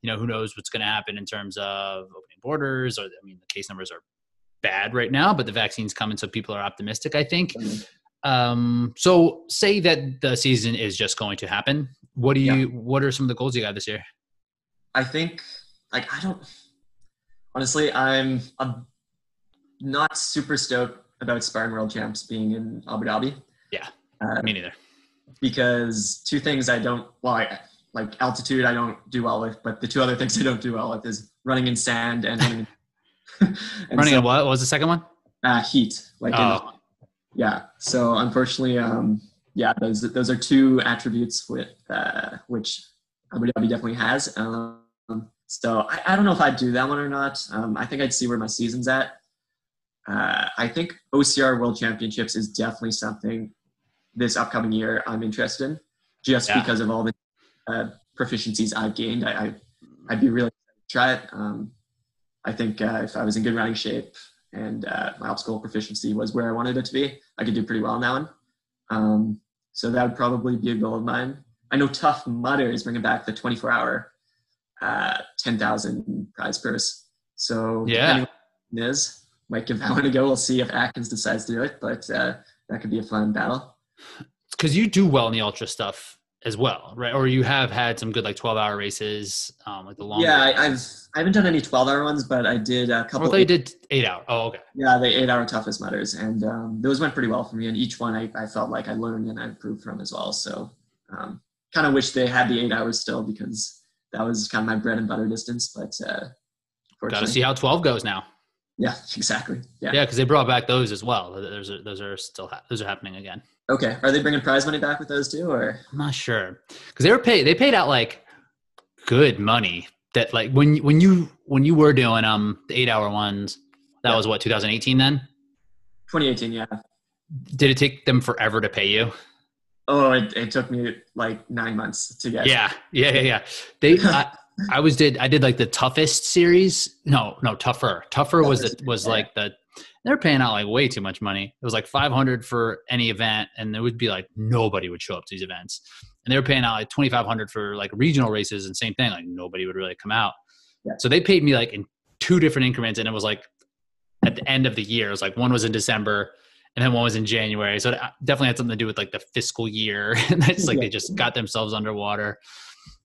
you know, who knows what's going to happen in terms of opening borders, or, I mean, the case numbers are bad right now, but the vaccine's coming, so people are optimistic, I think. So say that the season is just going to happen. What are some of the goals you got this year? I think, like, honestly, I'm not super stoked about Spartan World Champs being in Abu Dhabi. Yeah, me neither. Because two things like altitude I don't do well with, but the two other things I don't do well with is running in sand and running running in what? What was the second one? Heat. Yeah. So unfortunately, those are two attributes which Abu Dhabi definitely has. So I don't know if I'd do that one or not. I think I'd see where my season's at. I think OCR World Championships is definitely something this upcoming year I'm interested in, just because of all the proficiencies I've gained. I'd be really excited to try it. I think if I was in good running shape and my obstacle proficiency was where I wanted it to be, I could do pretty well in that one. So that would probably be a goal of mine. I know Tough Mudder is bringing back the 24-hour 10,000 prize purse. So depending on what it is, might give that one a go. We'll see if Atkins decides to do it, but that could be a fun battle. Because you do well in the ultra stuff as well, right? Or you have had some good like 12-hour races, like the long. Yeah, I haven't done any 12-hour ones, but I did a couple. I thought you did 8-hour. Oh, okay. Yeah, the 8-hour toughest mudders, and those went pretty well for me. And each one I felt like I learned and I improved from as well. So kind of wish they had the 8 hours still, because that was kind of my bread and butter distance. But got to see how 12 goes now. Yeah, exactly. Yeah, because they brought back those as well. Those are still those are happening again. Okay, are they bringing prize money back with those too, or? I'm not sure, because they paid out like good money. That like when you were doing the 8-hour ones, that was what, 2018 then? 2018, yeah. Did it take them forever to pay you? Oh, it took me like 9 months to get. Yeah. I did like the toughest series. No, tougher. Tougher was like they're paying out like way too much money. It was like $500 for any event, and there would be like nobody would show up to these events. And they were paying out like $2,500 for like regional races, and same thing, like nobody would really come out. Yeah. So they paid me like in 2 different increments, and it was like at the end of the year. It was like one was in December, and then one was in January. So it definitely had something to do with like the fiscal year. And it's like they just got themselves underwater.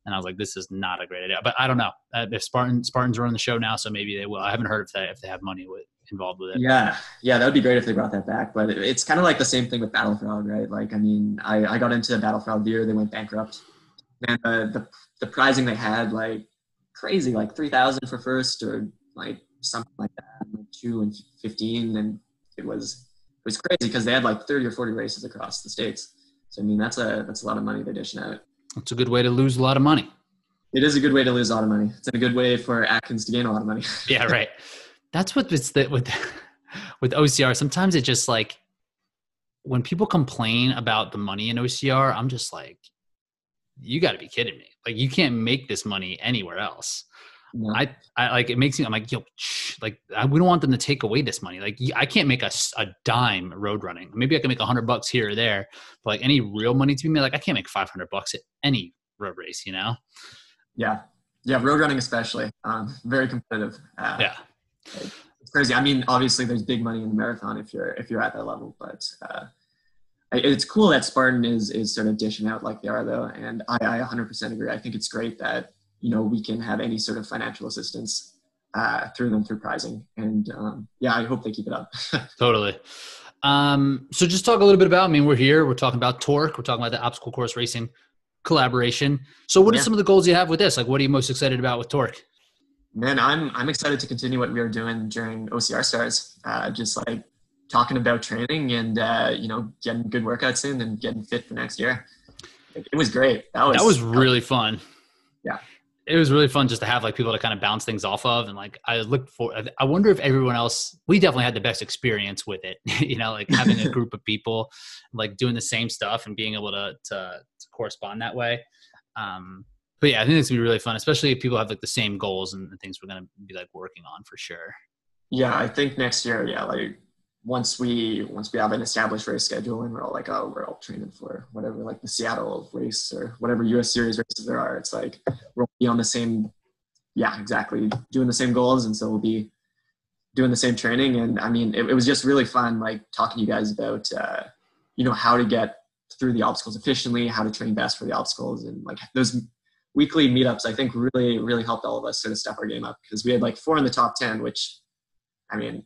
And I was like, this is not a great idea. But I don't know if Spartans running the show now, so maybe they will. I haven't heard if they have money involved with it. Yeah, that would be great if they brought that back. But it's kind of like the same thing with Battle Frog, right? Like, I mean, I got into Battle Frog the year they went bankrupt. And the prizing they had, like, crazy, like 3,000 for first, or like something like that, like 2 and 15. And it was crazy because they had like 30 or 40 races across the States. So, I mean, that's a lot of money they're dishing out. It's a good way to lose a lot of money. It is a good way to lose a lot of money. It's a good way for Atkins to gain a lot of money. Yeah, right. That's what it's with OCR. Sometimes it's just like when people complain about the money in OCR, I'm just like, you got to be kidding me. Like, you can't make this money anywhere else. No. I like, it makes me, I'm like, yo, we don't want them to take away this money. Like, I can't make a dime road running. Maybe I can make $100 here or there, but like any real money to be made, like I can't make $500 at any road race, you know? Yeah. Road running, especially, very competitive. Yeah. It's crazy. I mean, obviously there's big money in the marathon if you're at that level, but it's cool that Spartan is sort of dishing out like they are, though. And I 100% agree. I think it's great that, you know, we can have any sort of financial assistance through prizing. And I hope they keep it up. Totally. So just talk a little bit about, I mean, we're here, we're talking about TORC, we're talking about the obstacle course racing. collaboration. So what are some of the goals you have with this? Like, what are you most excited about with TORC? Man, I'm excited to continue what we were doing during OCR Stars, just like talking about training and, getting good workouts in and getting fit for next year. It was great. That was really fun. Yeah. It was really fun just to have like people to kind of bounce things off of. And like, I wonder if everyone else, we definitely had the best experience with it, like having a group of people like doing the same stuff and being able to correspond that way. But yeah, I think it's gonna be really fun, especially if people have like the same goals and the things we're going to be like working on for sure. Yeah. I think next year, like once we have an established race schedule and we're all like, oh, we're all training for whatever, like the Seattle race or whatever US series races there are. It's like, we'll be on the same, exactly, doing the same goals. And so we'll be doing the same training. And I mean, it was just really fun, like talking to you guys about, how to get through the obstacles efficiently, how to train best for the obstacles. And like those weekly meetups, I think really, really helped all of us sort of step our game up, because we had like 4 in the top 10, which, I mean,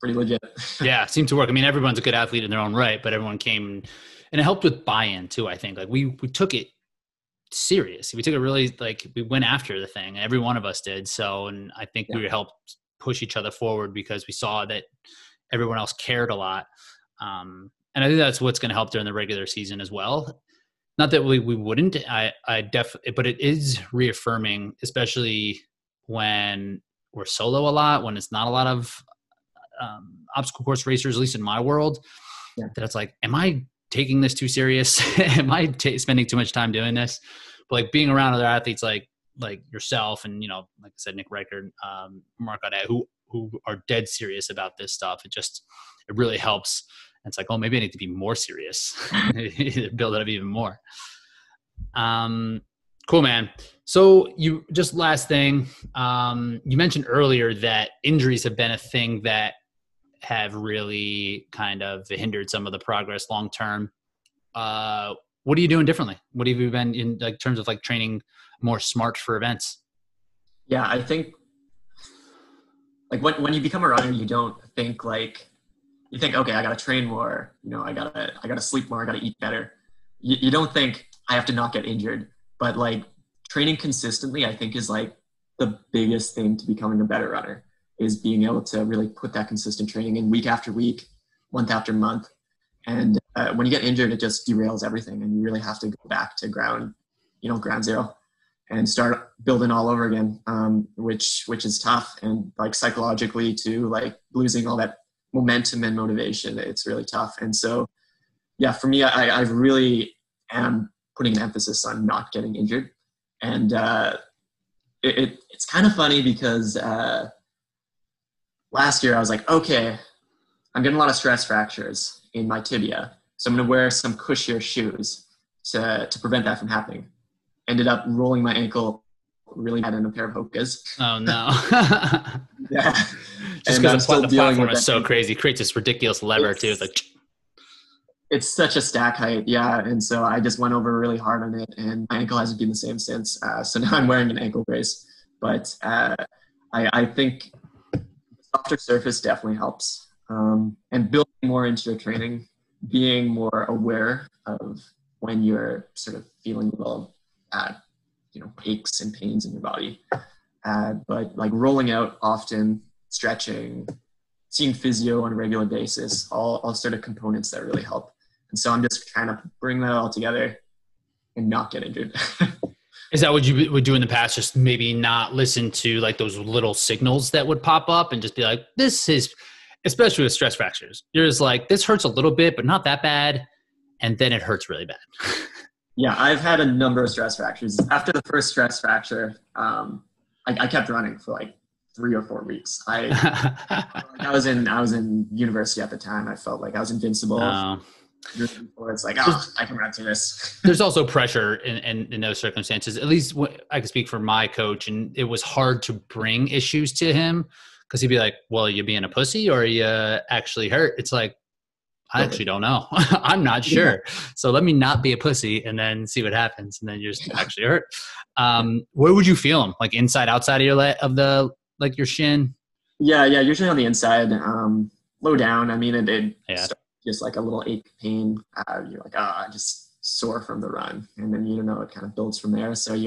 pretty legit. Yeah, it seemed to work. I mean, everyone's a good athlete in their own right, but everyone came and it helped with buy-in too, I think. Like we took it serious. We took it really, like we went after the thing. Every one of us did. So, and I think we helped push each other forward because we saw that everyone else cared a lot. And I think that's what's going to help during the regular season as well. Not that we wouldn't, but it is reaffirming, especially when we're solo a lot, when it's not a lot of obstacle course racers, at least in my world, that it's like, am I taking this too serious? Am I spending too much time doing this? But like being around other athletes like yourself and, like I said, Nick Reichert, Mark Audet, who are dead serious about this stuff, it really helps. And it's like, oh, maybe I need to be more serious, build it up even more. Cool, man. So you just last thing, you mentioned earlier that injuries have been a thing that have really kind of hindered some of the progress long-term. What are you doing differently? What have you been in like terms of like training more smart for events? Yeah, I think like when you become a runner, you don't think like, you think, okay, I got to train more, I gotta sleep more, I gotta eat better. You don't think I have to not get injured, but like training consistently, I think is like the biggest thing to becoming a better runner, is being able to really put that consistent training in week after week, month after month. And when you get injured, it just derails everything. And you really have to go back to ground zero and start building all over again, which is tough. And like psychologically too, like losing all that momentum and motivation, it's really tough. And so, yeah, for me, I really am putting an emphasis on not getting injured. And it's kind of funny because last year I was like, okay, I'm getting a lot of stress fractures in my tibia, so I'm going to wear some cushier shoes to prevent that from happening. Ended up rolling my ankle really bad in a pair of Hoka's. Oh no. Yeah. Just because the platform is so crazy. It creates this ridiculous lever too. It's like, it's such a stack height. Yeah. And so I just went over really hard on it, and my ankle hasn't been the same since. So now I'm wearing an ankle brace, but I think softer surface definitely helps. And building more into your training, being more aware of when you're sort of feeling little, aches and pains in your body. But like rolling out often, stretching, seeing physio on a regular basis, all sort of components that really help. And so I'm just trying to bring that all together and not get injured. Is that what you would do in the past? Just maybe not listen to like those little signals that would pop up and just be like, this is, especially with stress fractures, you're just like, this hurts a little bit, but not that bad. And then it hurts really bad. Yeah, I've had a number of stress fractures. After the first stress fracture, I kept running for like 3 or 4 weeks. I was in university at the time. I felt like I was invincible. It's like, I can run through this. There's also pressure in those circumstances. At least I can speak for my coach, and it was hard to bring issues to him because he'd be like, well, are you being a pussy or are you actually hurt? It's like, I actually don't know. I'm not sure. So let me not be a pussy and then see what happens. And then you're just actually hurt. Where would you feel them? Like inside, outside of your your shin? Yeah. Usually on the inside, low down. I mean, it starts just like a little ache pain. You're like, just sore from the run, and then it kind of builds from there. So you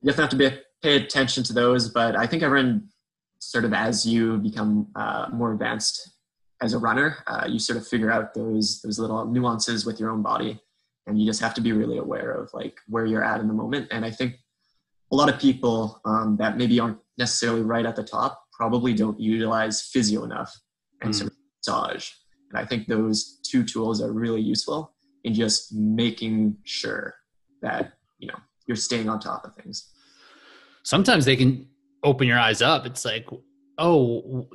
definitely have to pay attention to those. But I think everyone sort of, as you become more advanced as a runner, you sort of figure out those little nuances with your own body, and you just have to be really aware of like where you're at in the moment. And I think a lot of people that maybe aren't necessarily right at the top probably don't utilize physio enough and sort of massage. And I think those two tools are really useful in just making sure that, you're staying on top of things. Sometimes they can open your eyes up. It's like, oh,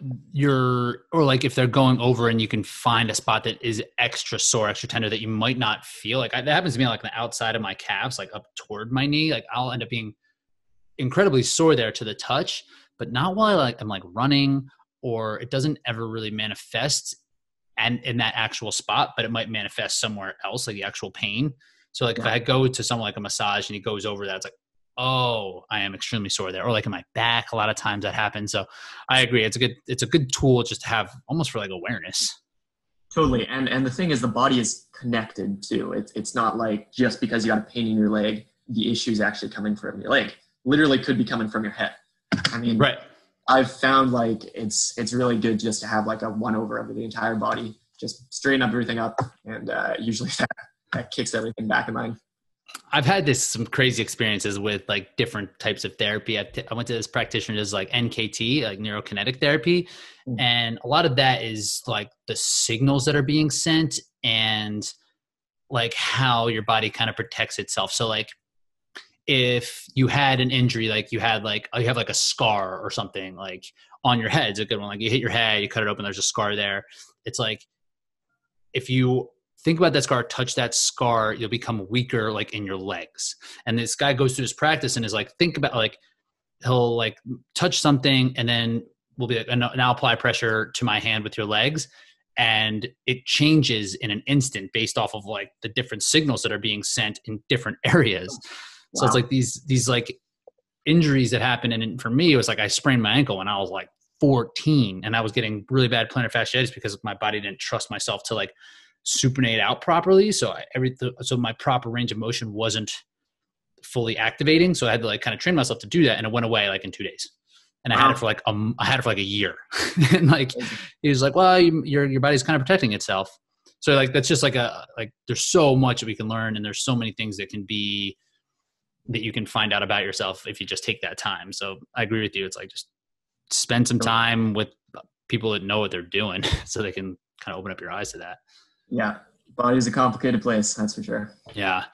or like if they're going over and you can find a spot that is extra sore, extra tender that you might not feel. Like that happens to me like on the outside of my calves, like up toward my knee. Like I'll end up being incredibly sore there to the touch, but not while I'm like running, or it doesn't ever really manifest and in that actual spot, but it might manifest somewhere else, like the actual pain. So like if I go to someone like a massage and he goes over that, it's like, oh, I am extremely sore there. Or like in my back, a lot of times that happens. So I agree. It's a good tool just to have almost for like awareness. Totally. And the thing is, the body is connected too. It's not like just because you got a pain in your leg, the issue is actually coming from your leg. Literally could be coming from your head. I mean, right. I've found like it's really good just to have like a one over the entire body, just straighten up everything up, and usually that kicks everything back in line. I've had some crazy experiences with like different types of therapy. I went to this practitioner's like NKT, like Neurokinetic Therapy. And a lot of that is like the signals that are being sent and like how your body kind of protects itself. So like if you had an injury, like you have like a scar or something like on your head, it's a good one. Like you hit your head, you cut it open, there's a scar there. It's like, if you think about that scar, touch that scar, you'll become weaker like in your legs. And this guy goes through this practice and is like, think about like, he'll like touch something and then we'll be like, now apply pressure to my hand with your legs. And it changes in an instant based off of like the different signals that are being sent in different areas. Wow. So it's like these like injuries that happen. And for me, it was like, I sprained my ankle when I was like 14 and I was getting really bad plantar fasciitis because my body didn't trust myself to like supinate out properly. So so my proper range of motion wasn't fully activating. So I had to like kind of train myself to do that. And it went away like in 2 days. And I had it for like a year. And like, he was like, well, your body's kind of protecting itself. So like, that's just like there's so much that we can learn. And there's so many things that you can find out about yourself if you just take that time. So I agree with you. It's like, just spend some time with people that know what they're doing so they can kind of open up your eyes to that. Yeah. Body's a complicated place. That's for sure. Yeah.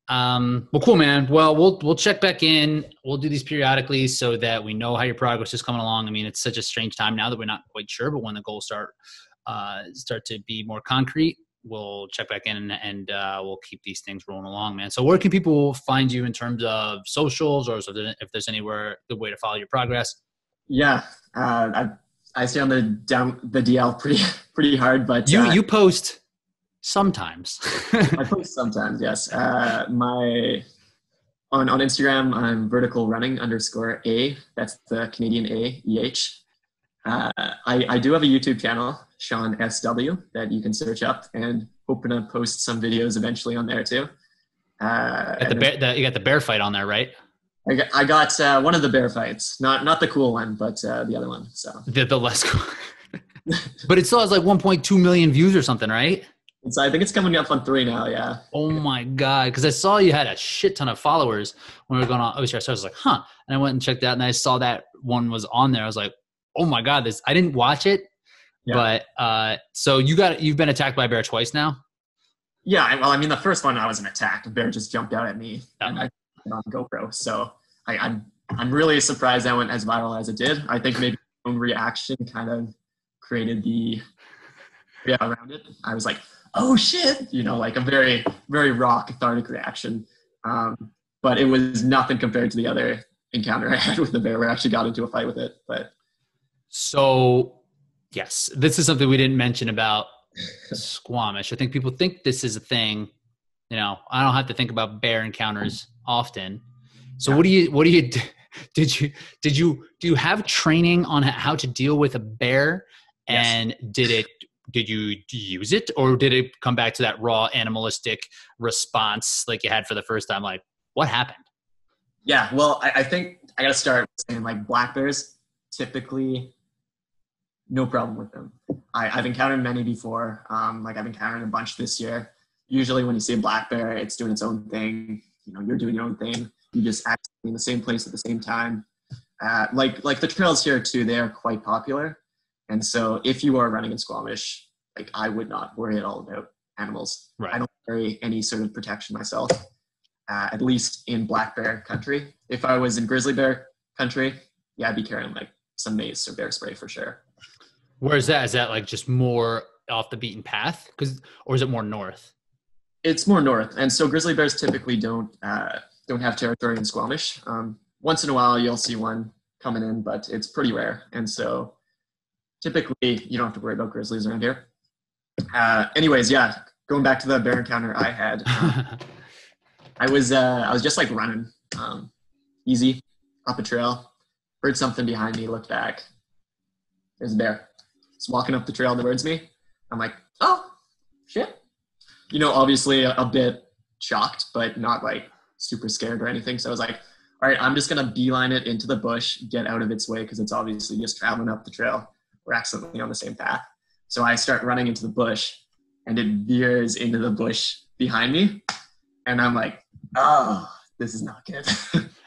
Well, cool, man. Well, we'll check back in. We'll do these periodically so that we know how your progress is coming along. I mean, it's such a strange time now that we're not quite sure, but when the goals start to be more concrete, we'll check back in and we'll keep these things rolling along, man. So where can people find you in terms of socials, or if there's anywhere good way to follow your progress? Yeah. I stay on the DL pretty hard, but you post sometimes. I post sometimes, yes. On Instagram, I'm vertical running _A. That's the Canadian A, EH. I do have a YouTube channel, Shaun SW, that you can search up, and hoping to post some videos eventually on there too. You got the bear fight on there, right? I got one of the bear fights, not the cool one, but the other one. So the less cool. But it still has like 1.2 million views or something, right? I think it's coming up on 3 now, yeah. Oh my God. Because I saw you had a shit ton of followers when we were going on OCR. So I was like, huh. And I went and checked out and I saw that one was on there. I was like, oh my God, I didn't watch it. Yeah. But so you've been attacked by a bear twice now? Yeah. Well, I mean, the first one I wasn't attacked. A bear just jumped out at me and I put it on GoPro. So I'm really surprised that went as viral as it did. I think maybe my own reaction kind of created around it. I was like, oh shit, like a very, very raw, cathartic reaction. But it was nothing compared to the other encounter I had with the bear where I actually got into a fight with it. So yes, this is something we didn't mention about Squamish. I think people think this is a thing. I don't have to think about bear encounters often. So yeah. What do you do you have training on how to deal with a bear? Yes. And did it did you use it, or did it come back to that raw animalistic response like you had for the first time? Like, what happened? Yeah, well, I think I got to start saying like black bears, typically no problem with them. I've encountered many before. Like I've encountered a bunch this year. Usually when you see a black bear, it's doing its own thing. You're doing your own thing. You just act in the same place at the same time. Like the trails here too, they are quite popular. And so if you are running in Squamish, like I would not worry at all about animals. Right. I don't carry any sort of protection myself, at least in black bear country. If I was in grizzly bear country, yeah, I'd be carrying like some mace or bear spray for sure. Where is that? Is that like just more off the beaten path? Or is it more north? It's more north. And so grizzly bears typically don't have territory in Squamish. Once in a while you'll see one coming in, but it's pretty rare. And so typically you don't have to worry about grizzlies around here. Anyways, yeah, going back to the bear encounter I had, I was just like running, easy up a trail, heard something behind me, looked back. There's a bear. It's walking up the trail towards me. I'm like, oh shit. Obviously a bit shocked, but not like super scared or anything. So I was like, all right, I'm just going to beeline it into the bush, get out of its way, because it's obviously just traveling up the trail. We're accidentally on the same path. So I start running into the bush, and it veers into the bush behind me. And I'm like, oh, this is not good.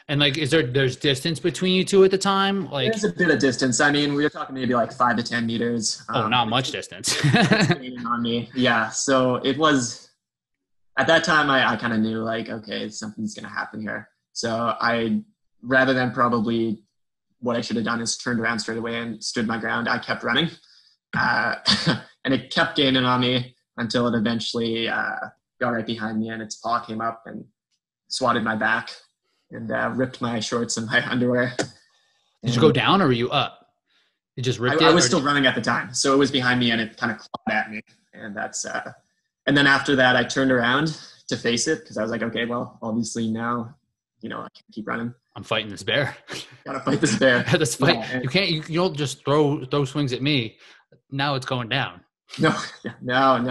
And like, there's distance between you two at the time? Like, there's a bit of distance. I mean, we were talking maybe like 5 to 10 meters. Not much distance. On me. Yeah. So it was, at that time, I kind of knew like, okay, something's going to happen here. So rather than probably what I should have done is turned around straight away and stood my ground, I kept running. And it kept gaining on me until it eventually got right behind me, and its paw came up and swatted my back and ripped my shorts and my underwear. Did you go down or were you up? It just ripped I was still running at the time. So it was behind me and it kind of clawed at me. And and then after that, I turned around to face it because I was like, okay, well, obviously now, I can't keep running. I'm fighting this bear. Gotta fight this bear. This fight. Yeah, you don't just throw swings at me. Now it's going down. No,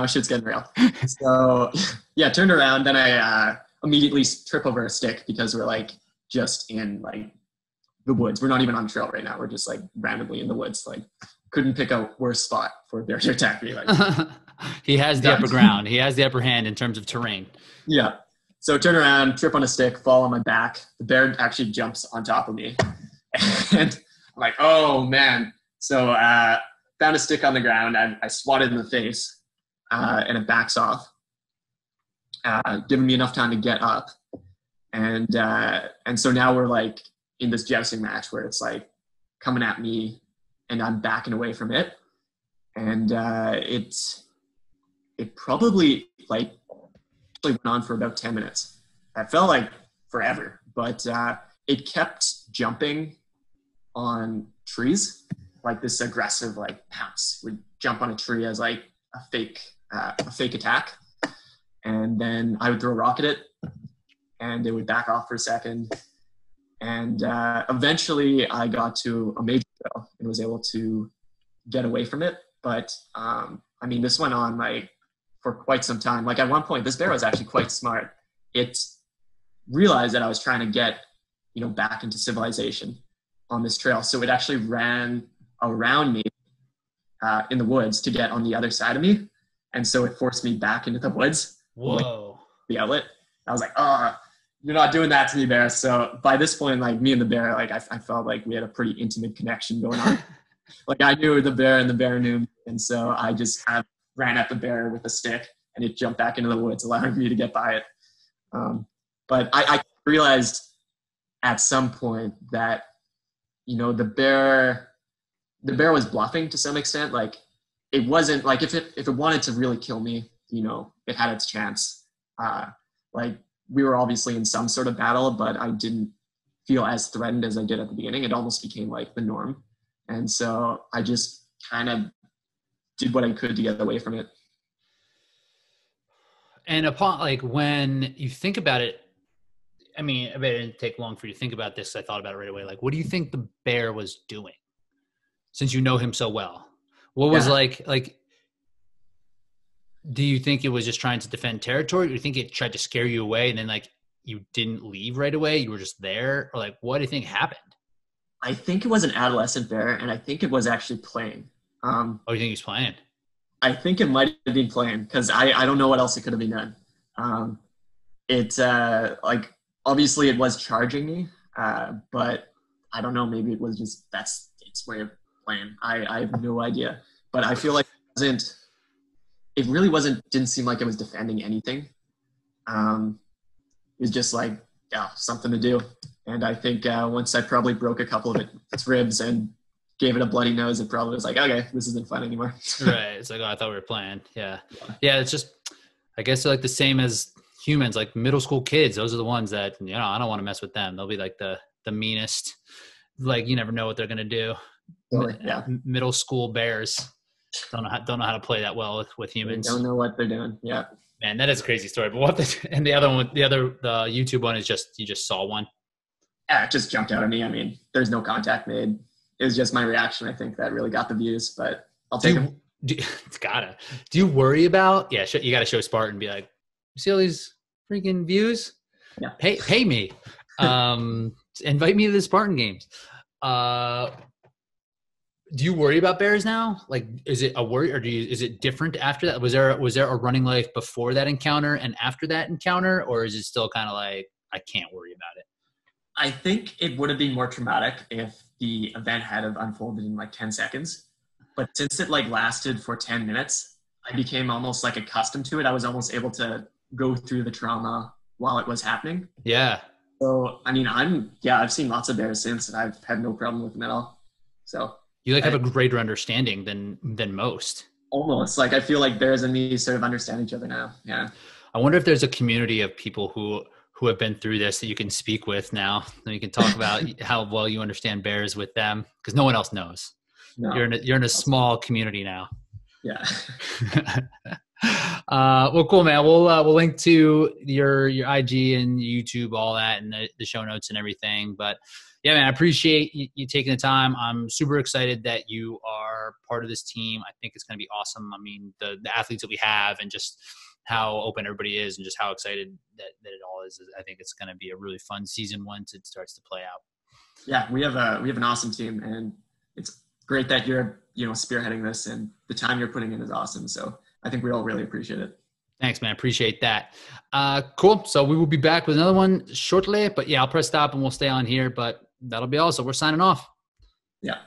shit's getting real. So yeah, turned around. Then I immediately trip over a stick because we're like just in like the woods. We're not even on trail right now. We're just like randomly in the woods. Like couldn't pick a worse spot for a bear to attack me. Like he has the upper ground. He has the upper hand in terms of terrain. Yeah. So turn around, trip on a stick, fall on my back. The bear actually jumps on top of me. And I'm like, oh man. So found a stick on the ground. I swatted in the face and it backs off, giving me enough time to get up. And so now we're like in this jousting match where it's like coming at me and I'm backing away from it. And it probably like went on for about 10 minutes. It felt like forever, but it kept jumping on trees, like this aggressive like pounce. Would jump on a tree as like a fake attack, and then I would throw a rock at it and it would back off for a second, and eventually I got to a major trail and was able to get away from it. But I mean, this went on like for quite some time. Like at one point, this bear was actually quite smart. It realized that I was trying to get, back into civilization on this trail. So it actually ran around me in the woods to get on the other side of me. And so it forced me back into the woods. Whoa. The outlet. I was like, oh, you're not doing that to me, bear. So by this point, like me and the bear, like I felt like we had a pretty intimate connection going on. Like I knew the bear and the bear knew me. And so I just kind of ran at the bear with a stick and it jumped back into the woods, allowing me to get by it. But I realized at some point that, the bear was bluffing to some extent. Like it wasn't like if it wanted to really kill me, it had its chance. Like we were obviously in some sort of battle, but I didn't feel as threatened as I did at the beginning. It almost became like the norm. And so I just kind of did what I could to get away from it. And upon like when you think about it, I mean, I bet it didn't take long for you to think about this. I thought about it right away. Like, what do you think the bear was doing? Since you know him so well, what was like Do you think it was just trying to defend territory? Or do you think it tried to scare you away and then like you didn't leave right away? You were just there? Or like, what do you think happened? I think it was an adolescent bear, and I think it was actually playing. Oh, you think he's playing? I think it might have been playing because I don't know what else it could have been done. Like obviously it was charging me, but I don't know. Maybe it was just that's its way of playing. I have no idea. But I feel like it really didn't seem like it was defending anything. It was just like, yeah, something to do. And I think once I probably broke a couple of its ribs and gave it a bloody nose, it probably was like, okay, this isn't fun anymore. Right. It's like, oh, I thought we were playing. Yeah. Yeah. It's just, I guess they're like the same as humans, like middle school kids. Those are the ones that, I don't want to mess with them. They'll be like the meanest, like, you never know what they're going to do. Totally, yeah. Middle school bears don't know how to play that well with humans. They don't know what they're doing. Yeah. Man, that is a crazy story. But and the other one, the YouTube one is just, you just saw one. Yeah, it just jumped out at me. I mean, there's no contact made. It was just my reaction, I think, that really got the views, but I'll take them. It's gotta. Do you worry about, you got to show Spartan and be like, you see all these freaking views? Yeah. Pay me. Invite me to the Spartan games. Do you worry about bears now? Like, is it a worry or is it different after that? Was there a running life before that encounter and after that encounter? Or is it still kind of like, I can't worry about it? I think it would have been more traumatic if the event had have unfolded in like 10 seconds. But since it like lasted for 10 minutes, I became almost like accustomed to it. I was almost able to go through the trauma while it was happening. Yeah. So, I mean, I've seen lots of bears since and I've had no problem with them at all. So you have a greater understanding than most. Almost. Like I feel like bears and me sort of understand each other now. Yeah. I wonder if there's a community of people who have been through this that you can speak with now. And you can talk about how well you understand bears with them because no one else knows. No. You're in a small community now. Yeah. Well, cool, man. We'll link to your IG and YouTube, all that, and the show notes and everything. But yeah, man, I appreciate you taking the time. I'm super excited that you are part of this team. I think it's going to be awesome. I mean, the athletes that we have and just how open everybody is and just how excited that it all is. I think it's going to be a really fun season once it starts to play out. Yeah, we have an awesome team, and it's great that you're spearheading this, and the time you're putting in is awesome. So I think we all really appreciate it. Thanks, man. Appreciate that. Cool. So we will be back with another one shortly, but yeah, I'll press stop and we'll stay on here, but that'll be all. So we're signing off. Yeah.